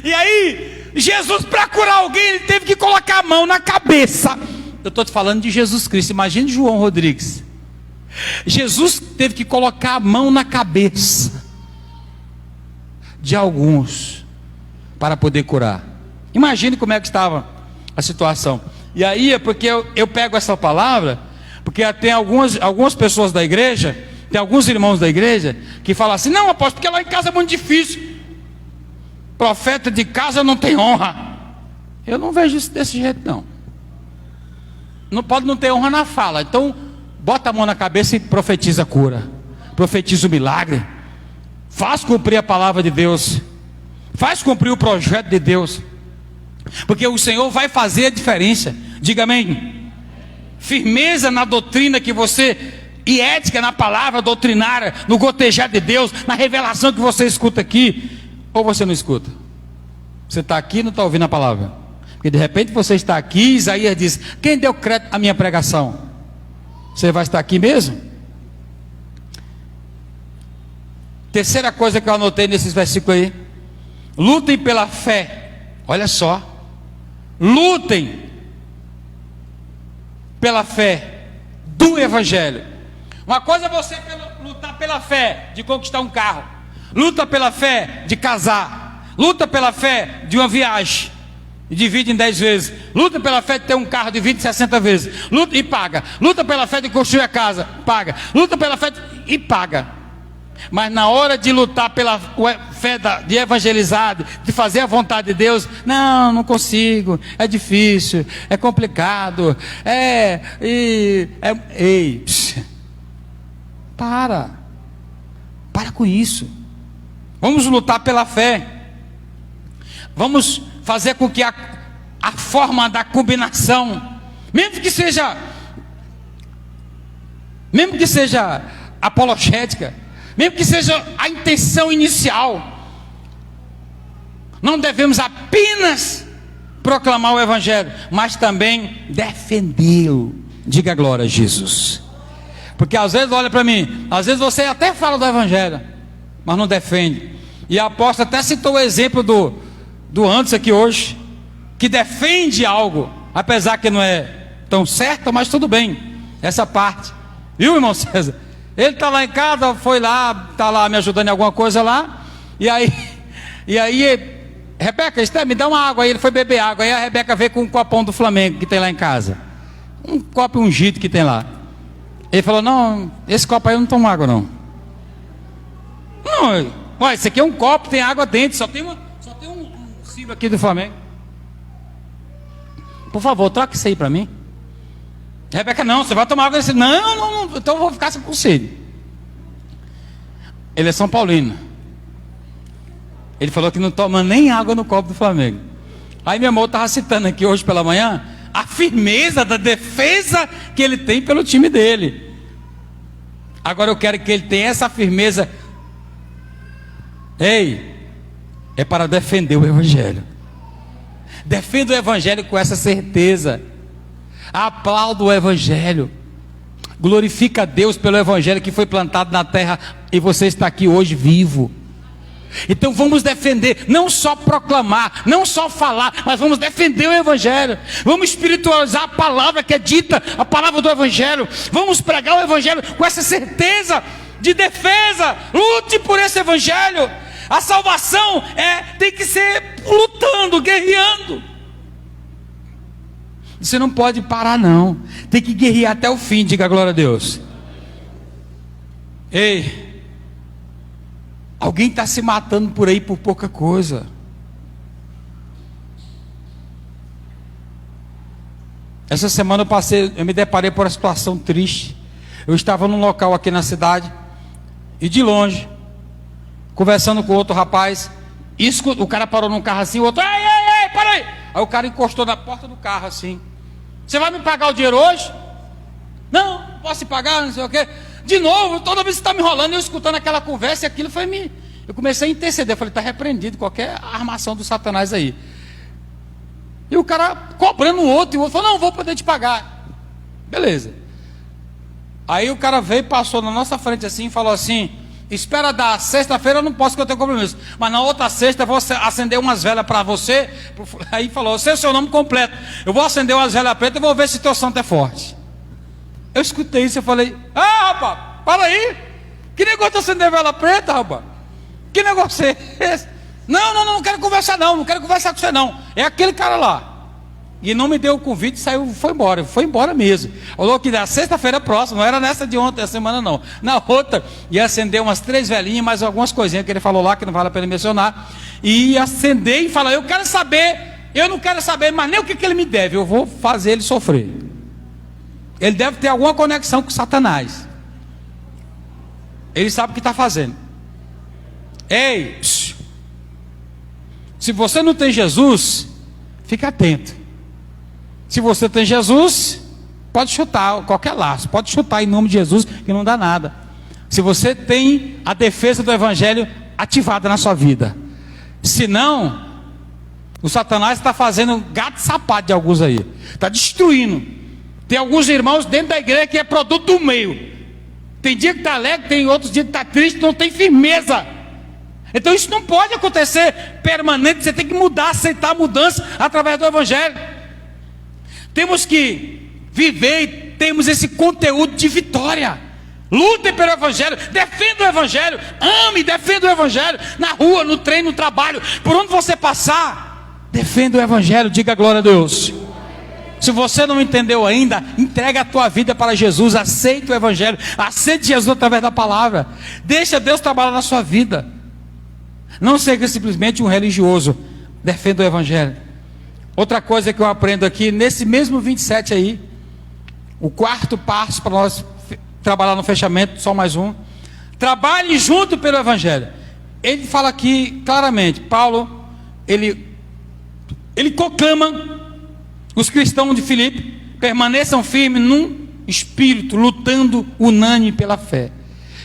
E aí, Jesus, para curar alguém, ele teve que colocar a mão na cabeça. Eu estou te falando de Jesus Cristo. Imagine João Rodrigues. Jesus teve que colocar a mão na cabeça de alguns para poder curar. Imagine como é que estava a situação. E aí é porque eu pego essa palavra, porque tem algumas pessoas da igreja, tem alguns irmãos da igreja que falam assim: não, apóstolo, porque lá em casa é muito difícil, profeta de casa não tem honra. Eu não vejo isso desse jeito, não. Não pode não ter honra na fala. Então bota a mão na cabeça e profetiza a cura, profetiza o milagre, faz cumprir a palavra de Deus, faz cumprir o projeto de Deus, porque o Senhor vai fazer a diferença. Diga amém. Firmeza na doutrina que você, e ética na palavra doutrinária, no gotejar de Deus, na revelação que você escuta aqui. Ou você não escuta? Você está aqui e não está ouvindo a palavra. Porque de repente você está aqui, Isaías diz: quem deu crédito à minha pregação? Você vai estar aqui mesmo? Terceira coisa que eu anotei nesses versículos aí: lutem pela fé. Olha só, lutem pela fé do Evangelho. Uma coisa é você lutar pela fé de conquistar um carro, luta pela fé de casar, luta pela fé de uma viagem e divide em 10 vezes, luta pela fé de ter um carro de 20, 60 vezes, luta e paga, luta pela fé de construir a casa, paga, luta pela fé e paga. Mas na hora de lutar pela fé de evangelizar, de fazer a vontade de Deus, não consigo, é difícil, é complicado, para com isso. Vamos lutar pela fé. Vamos fazer com que a forma da combinação, mesmo que seja apologética, mesmo que seja a intenção inicial, não devemos apenas proclamar o Evangelho, mas também defendê-lo. Diga glória a Jesus. Porque às vezes, olha para mim, às vezes você até fala do Evangelho, mas não defende. E a apóstola até citou o exemplo do Anderson aqui hoje, que defende algo, apesar que não é tão certo, mas tudo bem, essa parte. Viu, irmão César? Ele está lá em casa, foi lá, está lá me ajudando em alguma coisa lá, e aí, Rebeca, Esther, me dá uma água. Aí ele foi beber água, aí a Rebeca veio com um copão do Flamengo que tem lá em casa, um copo ungido que tem lá. Ele falou, não, esse copo aí eu não tomo água não. Não, olha, esse aqui é um copo, tem água dentro, só tem um símbolo aqui do Flamengo. Por favor, troca isso aí para mim. Rebeca, não, você vai tomar água. Disse, não, então eu vou ficar com sede. Ele é São Paulino. Ele falou que não toma nem água no copo do Flamengo. Aí meu irmão estava citando aqui hoje pela manhã a firmeza da defesa que ele tem pelo time dele. Agora eu quero que ele tenha essa firmeza. Ei, é para defender o Evangelho. Defenda o Evangelho com essa certeza. Aplauda o Evangelho. Glorifica a Deus pelo Evangelho que foi plantado na terra e você está aqui hoje vivo. Então vamos defender, não só proclamar, não só falar, mas vamos defender o Evangelho. Vamos espiritualizar a palavra que é dita, a palavra do Evangelho. Vamos pregar o Evangelho com essa certeza de defesa. Lute por esse Evangelho. A salvação tem que ser lutando, guerreando. Você não pode parar não, tem que guerrear até o fim. Diga glória a Deus. Ei, alguém está se matando por aí por pouca coisa. Essa semana eu me deparei por uma situação triste. Eu estava num local aqui na cidade, e de longe, conversando com outro rapaz, o cara parou num carro assim, o outro, ei, para aí. Aí o cara encostou na porta do carro assim. Você vai me pagar o dinheiro hoje? Não posso te pagar, não sei o quê. De novo, toda vez que você está me enrolando, eu escutando aquela conversa, e aquilo foi me... Eu comecei a interceder, eu falei, está repreendido qualquer armação do Satanás aí. E o cara cobrando o outro, e o outro falou, não vou poder te pagar. Beleza. Aí o cara veio, passou na nossa frente assim, e falou assim, espera da sexta-feira, eu não posso que eu tenho compromisso, mas na outra sexta eu vou acender umas velas para você. Aí falou, sei o seu nome completo, eu vou acender umas velas pretas e vou ver se teu santo é forte. Eu escutei isso, eu falei, rapaz, para aí, que negócio de acender vela preta, rapaz? Que negócio é esse? Não quero conversar não quero conversar com você não, é aquele cara lá. E não me deu o convite, saiu, foi embora mesmo. Falou que na sexta-feira próxima, não era nessa de ontem, essa semana não, na outra, ia acender umas 3 velinhas, mais algumas coisinhas que ele falou lá, que não vale a pena mencionar, e ia acender e falar, eu não quero saber mais nem o que ele me deve, eu vou fazer ele sofrer. Ele deve ter alguma conexão com Satanás, ele sabe o que está fazendo. Ei, se você não tem Jesus, fica atento. Se você tem Jesus, pode chutar qualquer laço, pode chutar em nome de Jesus, que não dá nada. Se você tem a defesa do Evangelho ativada na sua vida. Se não, o Satanás está fazendo gato e sapato de alguns aí, está destruindo. Tem alguns irmãos dentro da igreja que é produto do meio. Tem dia que está alegre, tem outros dias que está triste, não tem firmeza. Então isso não pode acontecer permanente, você tem que mudar, aceitar a mudança através do Evangelho. Temos que viver e temos esse conteúdo de vitória. Lutem pelo Evangelho, defenda o Evangelho, ame, defenda o Evangelho, na rua, no trem, no trabalho, por onde você passar, defenda o Evangelho, diga glória a Deus. Se você não entendeu ainda, entrega a tua vida para Jesus, aceita o Evangelho, aceite Jesus através da palavra, deixa Deus trabalhar na sua vida. Não seja simplesmente um religioso, defenda o Evangelho. Outra coisa que eu aprendo aqui, nesse mesmo 27 aí, o quarto passo para nós trabalhar no fechamento, só mais um. Trabalhe junto pelo Evangelho. Ele fala aqui claramente, Paulo, ele conclama os cristãos de Filipe, permaneçam firmes num espírito, lutando unânime pela fé.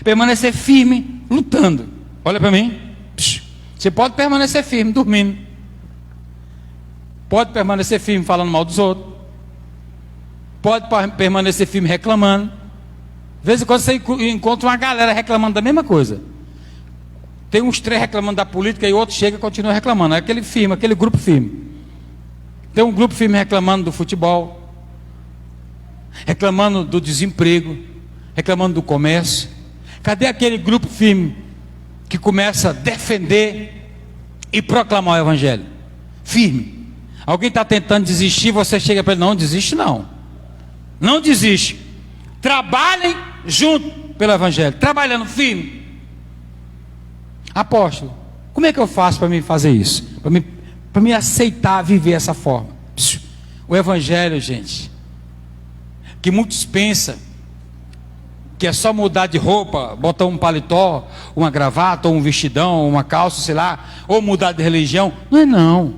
Permanecer firme, lutando. Olha para mim. Você pode permanecer firme, dormindo. Pode permanecer firme falando mal dos outros. Pode permanecer firme reclamando. De vez em quando você encontra uma galera reclamando da mesma coisa. Tem uns 3 reclamando da política e outro chega e continua reclamando. É aquele firme, aquele grupo firme. Tem um grupo firme reclamando do futebol, reclamando do desemprego, reclamando do comércio. Cadê aquele grupo firme que começa a defender e proclamar o evangelho? Firme. Alguém está tentando desistir, você chega para ele: não desiste não. Não desiste. Trabalhem junto pelo evangelho, trabalhando firme. Apóstolo, como é que eu faço para me fazer isso? Para me aceitar viver essa forma? O evangelho, gente, que muitos pensam que é só mudar de roupa, botar um paletó, uma gravata, ou um vestidão, uma calça, sei lá, ou mudar de religião. Não é não.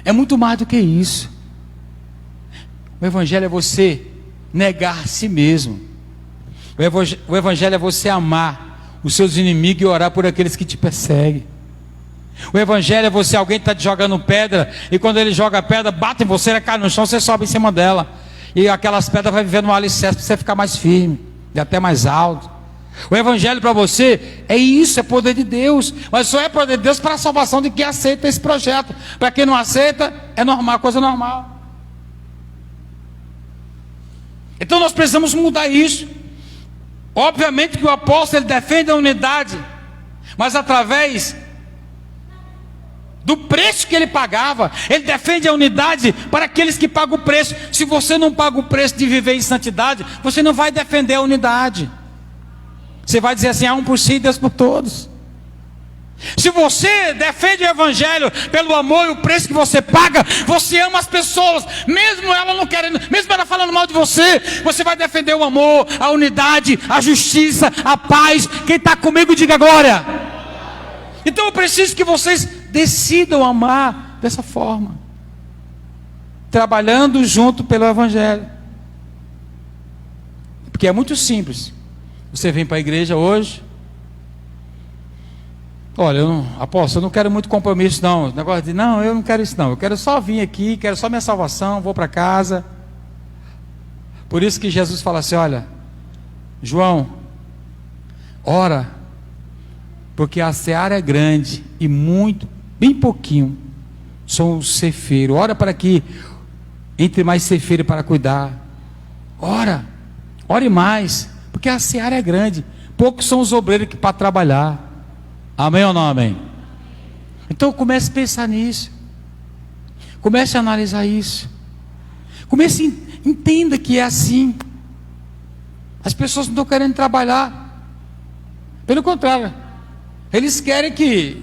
É muito mais do que isso. O evangelho é você negar a si mesmo. O evangelho é você amar os seus inimigos e orar por aqueles que te perseguem. O evangelho é você, alguém está te jogando pedra, e quando ele joga a pedra, bate em você, ela cai no chão, você sobe em cima dela, e aquelas pedras vai viver no alicerce para você ficar mais firme e até mais alto. O evangelho para você é isso, é poder de Deus, mas só é poder de Deus para a salvação de quem aceita esse projeto. Para quem não aceita, é normal, coisa normal. Então nós precisamos mudar isso. Obviamente que o apóstolo ele defende a unidade, mas através do preço que ele pagava. Ele defende a unidade para aqueles que pagam o preço. Se você não paga o preço de viver em santidade, você não vai defender a unidade. Você vai dizer assim: há um por si e Deus por todos. Se você defende o evangelho pelo amor e o preço que você paga, você ama as pessoas, mesmo ela não querendo, mesmo ela falando mal de você, você vai defender o amor, a unidade, a justiça, a paz. Quem está comigo, diga glória. Então eu preciso que vocês decidam amar dessa forma, trabalhando junto pelo evangelho. Porque é muito simples. Você vem para a igreja hoje: olha, apóstolo, eu não quero muito compromisso não. O negócio de, não, eu não quero isso não. Eu quero só vir aqui, quero só minha salvação, vou para casa. Por isso que Jesus fala assim: olha, João, ora, porque a seara é grande e muito, bem pouquinho são os ceifeiros. Ora para que entre mais ceifeiro para cuidar. Ore mais, porque a seara é grande, poucos são os obreiros que para trabalhar. Amém ou não amém? Então comece a pensar nisso, comece a analisar isso, entenda que é assim. As pessoas não estão querendo trabalhar, pelo contrário, eles querem que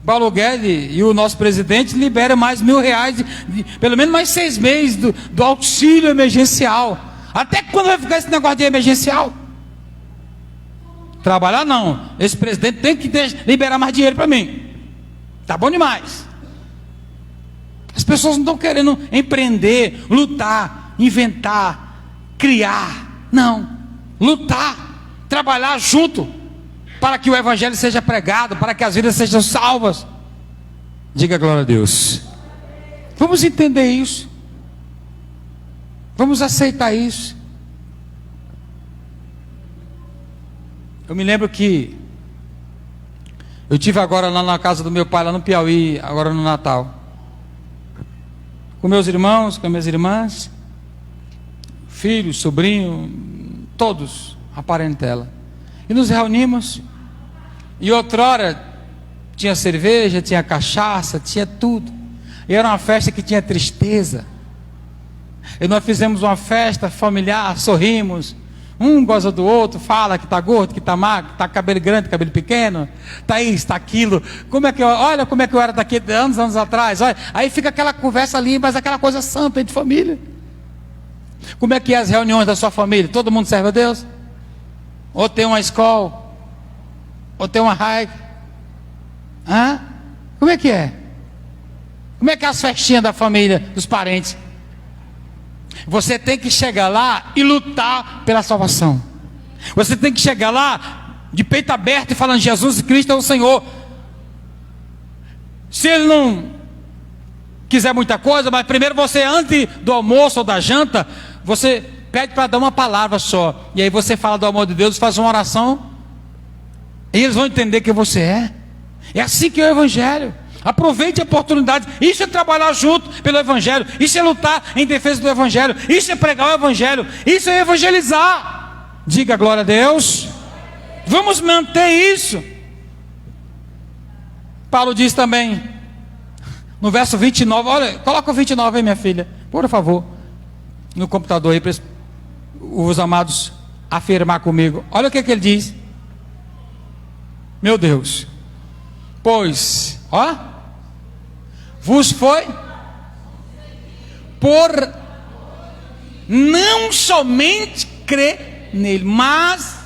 Paulo Guedes e o nosso presidente liberem mais R$1.000, pelo menos mais 6 meses do auxílio emergencial. Até quando vai ficar esse negócio de emergencial? Trabalhar não, esse presidente tem que liberar mais dinheiro para mim. Tá bom demais. As pessoas não estão querendo empreender, lutar, inventar, criar. Não, lutar, trabalhar junto, para que o evangelho seja pregado, para que as vidas sejam salvas. Diga glória a Deus. Vamos entender isso, vamos aceitar isso. Eu me lembro que eu tive agora lá na casa do meu pai, lá no Piauí, agora no Natal, com meus irmãos, com minhas irmãs, filhos, sobrinho, todos, a parentela. E nos reunimos, e outrora tinha cerveja, tinha cachaça, tinha tudo. E era uma festa que tinha tristeza. E nós fizemos uma festa familiar, sorrimos. Um goza do outro, fala que está gordo, que está magro, que está cabelo grande, cabelo pequeno, está isso, está aquilo. Olha como é que eu era daqui anos atrás. Olha, aí fica aquela conversa ali, mas aquela coisa santa de família. Como é que é as reuniões da sua família? Todo mundo serve a Deus? Ou tem uma escola? Ou tem uma raiva? Como é que é? Como é que é as festinhas da família, dos parentes? Você tem que chegar lá e lutar pela salvação. Você tem que chegar lá de peito aberto e falando: Jesus Cristo é o Senhor. Se ele não quiser muita coisa, mas primeiro você, antes do almoço ou da janta, você pede para dar uma palavra só. E aí você fala do amor de Deus, faz uma oração E eles vão entender quem você é. É assim que é o Evangelho. Aproveite a oportunidade. Isso é trabalhar junto pelo Evangelho. Isso é lutar em defesa do Evangelho. Isso é pregar o Evangelho. Isso é evangelizar. Diga glória a Deus. Vamos manter isso. Paulo diz também, no verso 29, olha, coloca o 29 aí, minha filha, por favor, no computador aí, para os amados afirmar comigo. Olha o que ele diz. Meu Deus. Pois, ó, vos foi por não somente crer nele, mas...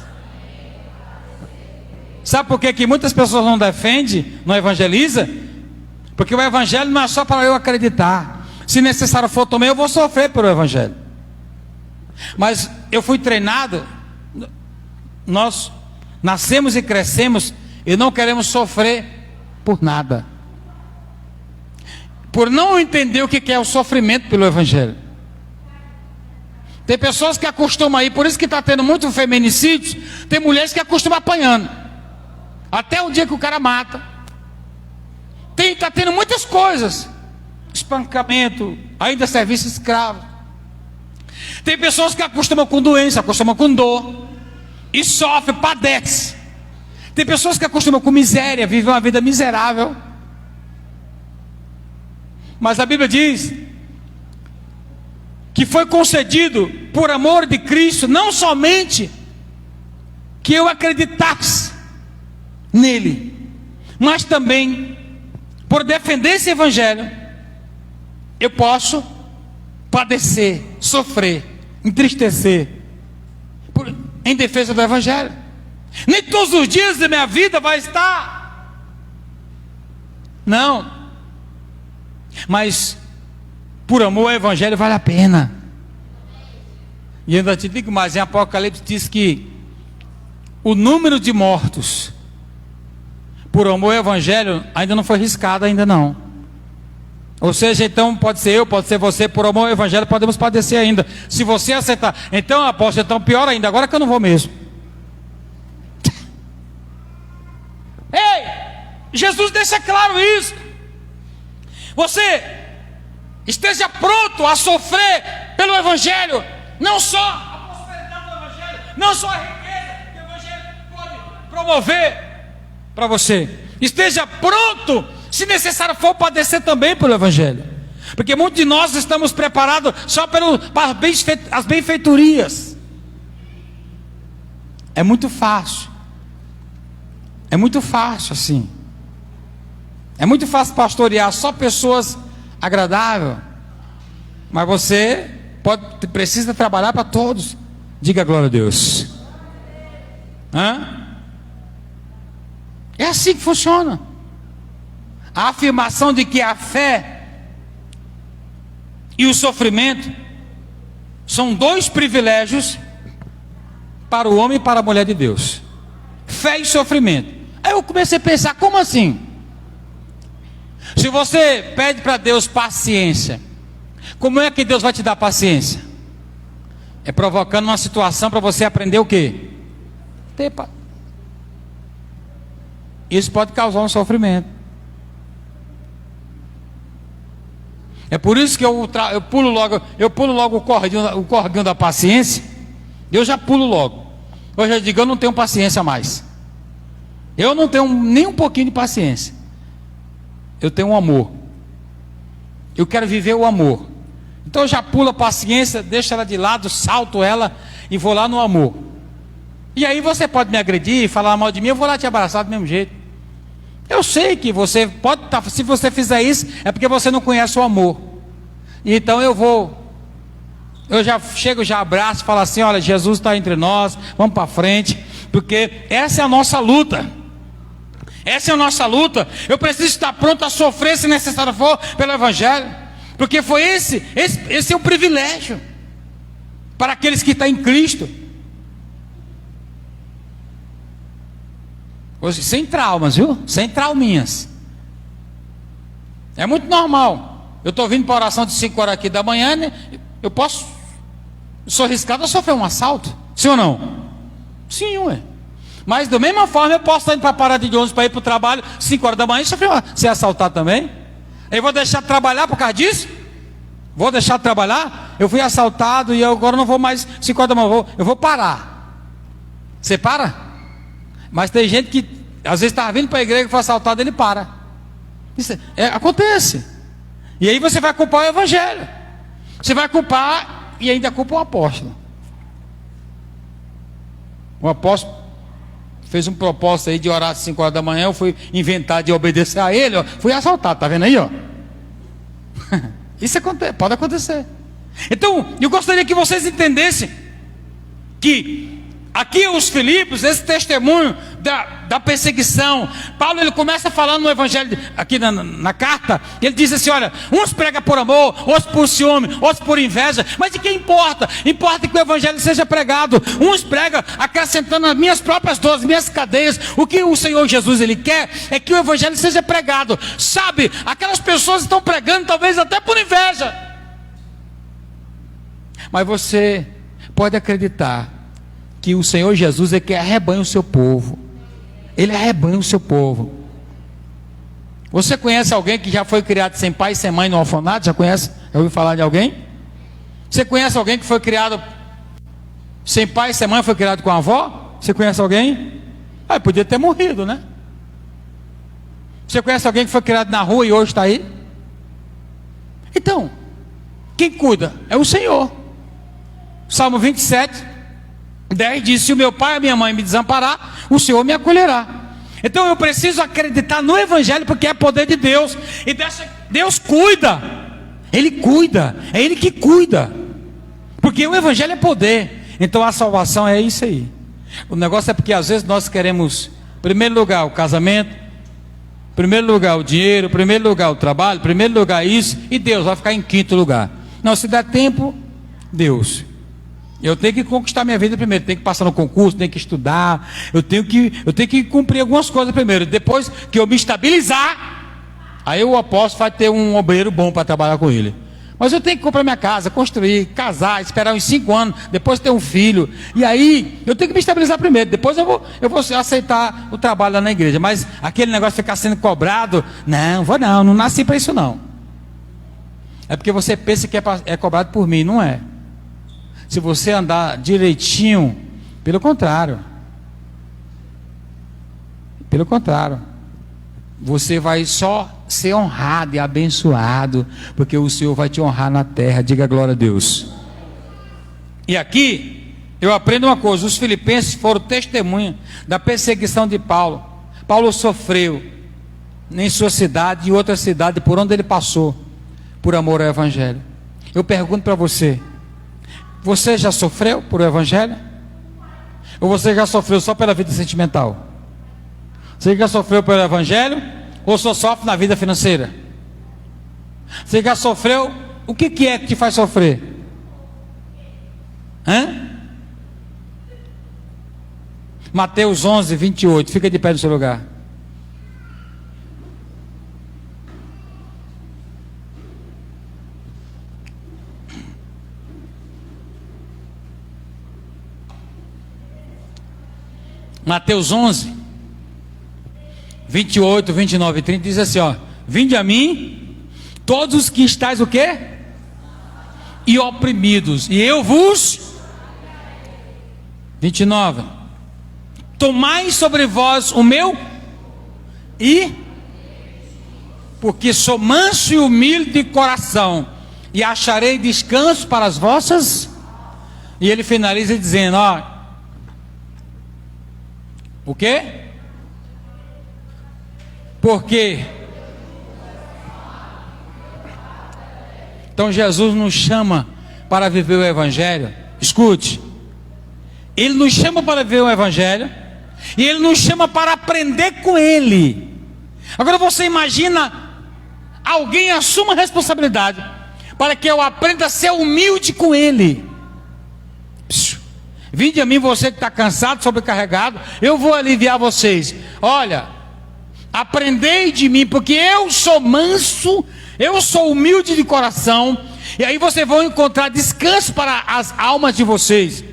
Sabe por que muitas pessoas não defendem, não evangelizam? Porque o Evangelho não é só para eu acreditar. Se necessário for também, eu vou sofrer pelo Evangelho. Mas eu fui treinado, nós nascemos e crescemos e não queremos sofrer por nada. Por não entender o que é o sofrimento pelo Evangelho. Tem pessoas que acostumam aí, por isso que está tendo muito feminicídio. Tem mulheres que acostumam apanhando, até o dia que o cara mata. Está tendo muitas coisas. Espancamento, ainda serviço escravo. Tem pessoas que acostumam com doença, acostumam com dor, e sofrem, padecem. Tem pessoas que acostumam com miséria, vivem uma vida miserável. Mas a Bíblia diz que foi concedido por amor de Cristo, não somente que eu acreditasse nele, mas também por defender esse Evangelho, eu posso padecer, sofrer, entristecer em defesa do Evangelho. Nem todos os dias da minha vida vai estar, não, mas por amor ao Evangelho vale a pena. E ainda te digo mais, em Apocalipse diz que o número de mortos por amor ao Evangelho ainda não foi riscado ainda não. Ou seja, então pode ser eu, pode ser você, por amor ao Evangelho podemos padecer ainda. Se você aceitar, então apóstolo, então pior ainda, agora que eu não vou mesmo. Ei, Jesus deixa claro isso. Você esteja pronto a sofrer pelo Evangelho, não só a prosperidade do Evangelho, não só a riqueza que o Evangelho pode promover para você. Esteja pronto, se necessário for, padecer também pelo Evangelho. Porque muitos de nós estamos preparados só para as benfeitorias. É muito fácil. É muito fácil assim. É muito fácil pastorear só pessoas agradáveis. Mas você precisa trabalhar para todos. Diga glória a Deus. Hã? É assim que funciona. A afirmação de que a fé e o sofrimento são dois privilégios para o homem e para a mulher de Deus. Fé e sofrimento. Aí eu comecei a pensar, como assim? Se você pede para Deus paciência, como é que Deus vai te dar paciência? É provocando uma situação para você aprender o quê? Isso pode causar um sofrimento. É por isso que eu pulo logo o cordinho da paciência. Eu já pulo logo. Eu já digo, eu não tenho paciência mais. Eu não tenho nem um pouquinho de paciência. Eu tenho um amor. Eu quero viver o amor. Então eu já pulo a paciência, deixo ela de lado, salto ela e vou lá no amor. E aí você pode me agredir, falar mal de mim, eu vou lá te abraçar do mesmo jeito. Eu sei que você pode estar, se você fizer isso, é porque você não conhece o amor. Então eu já chego, já abraço, falo assim, olha, Jesus está entre nós, vamos para frente, porque essa é a nossa luta. Essa é a nossa luta. Eu preciso estar pronto a sofrer, se necessário for, pelo Evangelho, porque foi esse é o privilégio para aqueles que estão em Cristo. Hoje, sem traumas, viu? Sem trauminhas. É muito normal. Eu estou vindo para a oração de 5 horas aqui da manhã, né? Eu sou arriscado a sofrer um assalto. Sim ou não? Sim, ué. Mas da mesma forma eu posso estar indo para a parada de ônibus para ir para o trabalho 5 horas da manhã e ser assaltado também. Eu vou deixar de trabalhar por causa disso? Vou deixar de trabalhar? Eu fui assaltado e eu agora não vou mais 5 horas da manhã, eu vou parar. Você para? Mas tem gente que às vezes está vindo para a igreja e foi assaltado, ele para. Isso acontece. E aí você vai culpar o evangelho. Você vai culpar e ainda culpa o apóstolo. O apóstolo fez um propósito aí de orar às 5 horas da manhã. Eu fui inventar de obedecer a ele, ó, fui assaltado, tá vendo aí, ó? Isso pode acontecer. Então, eu gostaria que vocês entendessem que aqui os Filipos, esse testemunho da perseguição, Paulo ele começa falando no evangelho, aqui na carta, ele diz assim, olha, uns pregam por amor, outros por ciúme, outros por inveja, mas de que importa? Importa que o evangelho seja pregado. Uns pregam acrescentando as minhas próprias dores, minhas cadeias. O que o Senhor Jesus ele quer é que o evangelho seja pregado. Sabe, aquelas pessoas estão pregando talvez até por inveja, mas você pode acreditar que o Senhor Jesus é que arrebanha o seu povo. Ele arrebanha o seu povo. Você conhece alguém que já foi criado sem pai e sem mãe no orfanato? Já conhece? Já ouviu falar de alguém? Você conhece alguém que foi criado sem pai e sem mãe, foi criado com a avó? Você conhece alguém? Ah, podia ter morrido, né? Você conhece alguém que foi criado na rua e hoje está aí? Então, quem cuida? É o Senhor. Salmo 27 10 diz, se o meu pai e a minha mãe me desamparar, o Senhor me acolherá. Então eu preciso acreditar no evangelho, porque é poder de Deus. E Deus cuida. Ele cuida. É Ele que cuida. Porque o evangelho é poder. Então a salvação é isso aí. O negócio é porque às vezes nós queremos, em primeiro lugar, o casamento, em primeiro lugar o dinheiro, em primeiro lugar o trabalho, em primeiro lugar isso, e Deus vai ficar em quinto lugar. Não, se der tempo, Deus. Eu tenho que conquistar minha vida primeiro, tenho que passar no concurso, tenho que estudar, eu tenho que cumprir algumas coisas primeiro. Depois que eu me estabilizar, aí o apóstolo vai ter um obreiro bom para trabalhar com ele. Mas eu tenho que comprar minha casa, construir, casar, esperar uns 5 anos, depois ter um filho. E aí, eu tenho que me estabilizar primeiro, depois eu vou aceitar o trabalho lá na igreja. Mas aquele negócio de ficar sendo cobrado, não nasci para isso não. É porque você pensa que é cobrado por mim, não é. Se você andar direitinho, pelo contrário, você vai só ser honrado e abençoado, porque o Senhor vai te honrar na terra. Diga glória a Deus. E aqui eu aprendo uma coisa: os filipenses foram testemunha da perseguição de Paulo. Paulo sofreu em sua cidade e outra cidade por onde ele passou, por amor ao evangelho. Eu pergunto para você: você já sofreu por o evangelho? Ou você já sofreu só pela vida sentimental? Você já sofreu pelo evangelho? Ou só sofre na vida financeira? Você já sofreu? O que é que te faz sofrer? Mateus 11, 28. Fica de pé no seu lugar. Mateus 11, 28, 29 e 30 diz assim, ó: vinde a mim, todos os que estáis o quê? E oprimidos, e eu vos... 29. Tomai sobre vós o meu porque sou manso e humilde de coração, e acharei descanso para as vossas... E ele finaliza dizendo, ó, o quê? Porque então Jesus nos chama para viver o evangelho. Escute, Ele nos chama para viver o evangelho, e Ele nos chama para aprender com Ele. Agora você imagina, alguém assuma a responsabilidade para que eu aprenda a ser humilde com Ele. Vinde a mim, você que está cansado, sobrecarregado, eu vou aliviar vocês. Olha, aprendei de mim, porque eu sou manso, eu sou humilde de coração, e aí vocês vão encontrar descanso para as almas de vocês.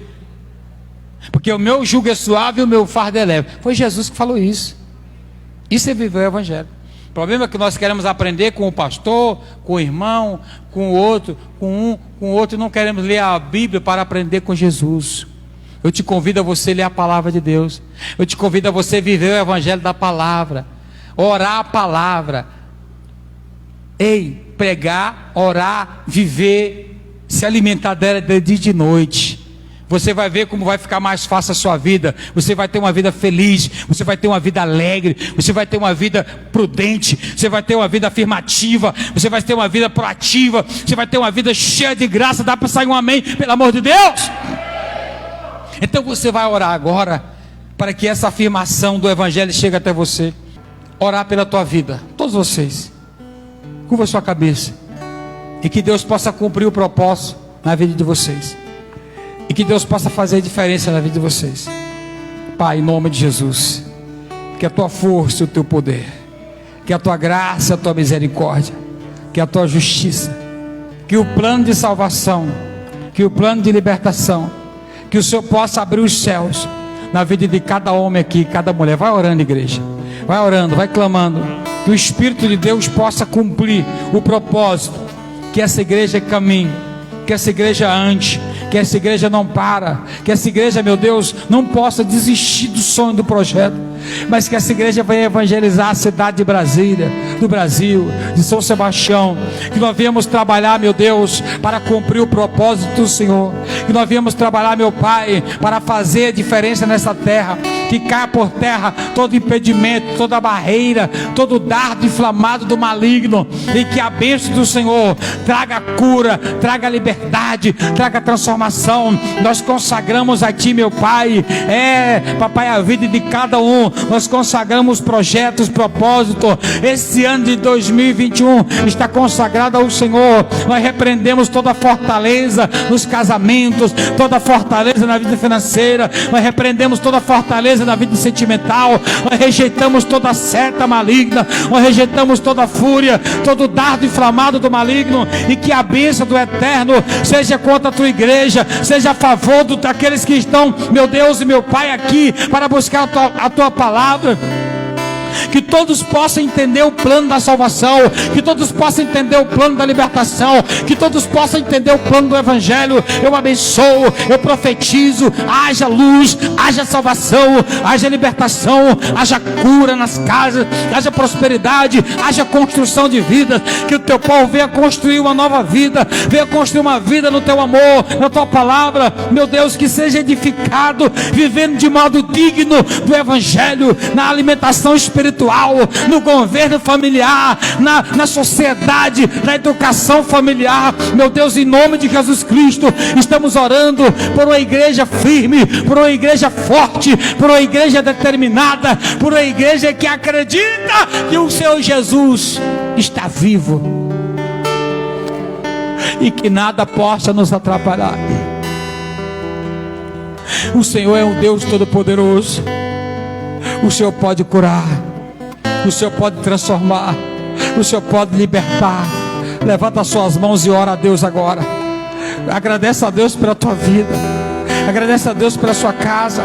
Porque o meu jugo é suave e o meu fardo é leve. Foi Jesus que falou isso. Isso é viver o evangelho. O problema é que nós queremos aprender com o pastor, com o irmão, com o outro, com o outro, e não queremos ler a Bíblia para aprender com Jesus. Eu te convido a você ler a palavra de Deus. Eu te convido a você viver o evangelho da palavra, orar a palavra. Pregar, orar, viver, se alimentar dela de dia e de noite. Você vai ver como vai ficar mais fácil a sua vida. Você vai ter uma vida feliz, você vai ter uma vida alegre, você vai ter uma vida prudente, você vai ter uma vida afirmativa, você vai ter uma vida proativa, você vai ter uma vida cheia de graça. Dá para sair um amém, pelo amor de Deus? Então você vai orar agora, para que essa afirmação do evangelho chegue até você. Orar pela tua vida, todos vocês. Curva a sua cabeça, e que Deus possa cumprir o propósito na vida de vocês, e que Deus possa fazer a diferença na vida de vocês. Pai, em nome de Jesus, que a tua força e o teu poder, que a tua graça, a tua misericórdia, que a tua justiça, que o plano de salvação, que o plano de libertação, que o Senhor possa abrir os céus na vida de cada homem aqui, cada mulher. Vai orando, igreja, vai orando, vai clamando, que o Espírito de Deus possa cumprir o propósito, que essa igreja caminhe, que essa igreja ande, que essa igreja não para, que essa igreja, meu Deus, não possa desistir do sonho, do projeto, mas que essa igreja venha evangelizar a cidade de Brasília, do Brasil, de São Sebastião, que nós viemos trabalhar, meu Deus, para cumprir o propósito do Senhor, que nós viemos trabalhar, meu Pai, para fazer a diferença nessa terra, que caia por terra todo impedimento, toda barreira, todo dardo inflamado do maligno, e que a bênção do Senhor traga cura, traga liberdade, traga transformação. Nós consagramos a Ti, meu Pai, Papai, a vida de cada um. Nós consagramos projetos, propósitos. Esse ano de 2021 está consagrado ao Senhor. Nós repreendemos toda fortaleza nos casamentos, toda fortaleza na vida financeira, nós repreendemos toda fortaleza na vida sentimental, nós rejeitamos toda seta maligna, nós rejeitamos toda fúria, todo dardo inflamado do maligno, e que a bênção do eterno seja contra a tua igreja, seja a favor daqueles que estão, meu Deus e meu Pai, aqui para buscar a tua palavra. Que todos possam entender o plano da salvação, que todos possam entender o plano da libertação, que todos possam entender o plano do evangelho. Eu abençoo, eu profetizo, haja luz, haja salvação, haja libertação, haja cura nas casas, haja prosperidade, haja construção de vidas. Que o teu povo venha construir uma nova vida, venha construir uma vida no teu amor, na tua palavra, meu Deus, que seja edificado, vivendo de modo digno do evangelho, na alimentação espiritual, no governo familiar, na sociedade, na educação familiar. Meu Deus, em nome de Jesus Cristo, estamos orando por uma igreja firme, por uma igreja forte, por uma igreja determinada, por uma igreja que acredita que o Senhor Jesus está vivo e que nada possa nos atrapalhar. O Senhor é um Deus todo-poderoso. O Senhor pode curar, o Senhor pode transformar, o Senhor pode libertar. Levanta as suas mãos e ora a Deus agora. Agradece a Deus pela tua vida, agradece a Deus pela sua casa,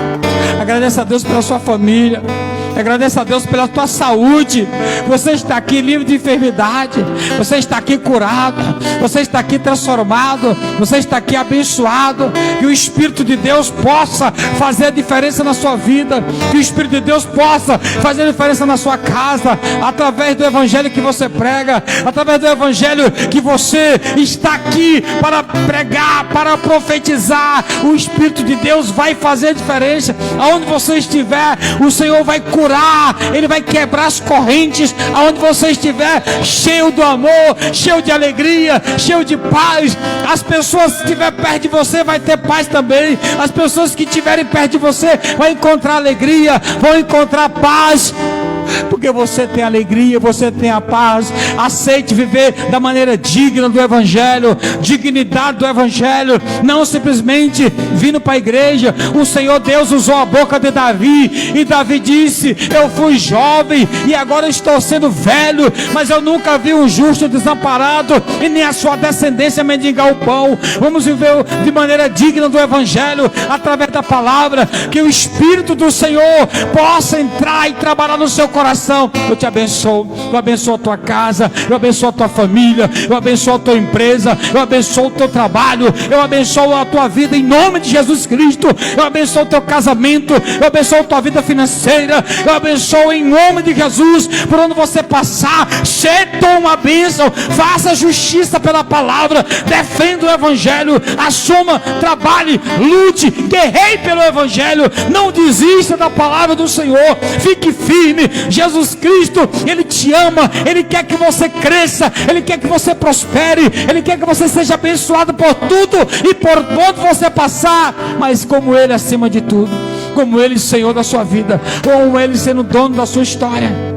agradece a Deus pela sua família, agradece a Deus pela tua saúde. Você está aqui livre de enfermidade, você está aqui curado, você está aqui transformado, você está aqui abençoado. Que o Espírito de Deus possa fazer a diferença na sua vida, que o Espírito de Deus possa fazer a diferença na sua casa, através do evangelho que você prega, através do evangelho que você está aqui para pregar, para profetizar. O Espírito de Deus vai fazer a diferença. Aonde você estiver, o Senhor vai curar, Ele vai quebrar as correntes. Aonde você estiver, cheio do amor, cheio de alegria, cheio de paz. As pessoas que estiverem perto de você vai ter paz também. As pessoas que estiverem perto de você vão encontrar alegria, vão encontrar paz. porque você tem alegria, você tem a paz. Aceite viver da maneira digna do Evangelho, dignidade do Evangelho, não simplesmente vindo para a igreja. O Senhor Deus usou a boca de Davi, e Davi disse: eu fui jovem e agora estou sendo velho, mas eu nunca vi um justo desamparado e nem a sua descendência mendigar o pão. Vamos viver de maneira digna do Evangelho, através da palavra. Que o Espírito do Senhor possa entrar e trabalhar no seu coração. Eu te abençoo, eu abençoo a tua casa, eu abençoo a tua família, eu abençoo a tua empresa, eu abençoo o teu trabalho, eu abençoo a tua vida em nome de Jesus Cristo. Eu abençoo o teu casamento, eu abençoo a tua vida financeira, eu abençoo em nome de Jesus. Por onde você passar, seja uma bênção. Faça justiça pela palavra, defenda o Evangelho, assuma, trabalhe, lute, guerreie pelo Evangelho. Não desista da palavra do Senhor, fique firme. Jesus Cristo, Ele te ama, Ele quer que você cresça, Ele quer que você prospere, Ele quer que você seja abençoado por tudo e por onde você passar, mas como Ele acima de tudo, como Ele Senhor da sua vida, como Ele sendo dono da sua história.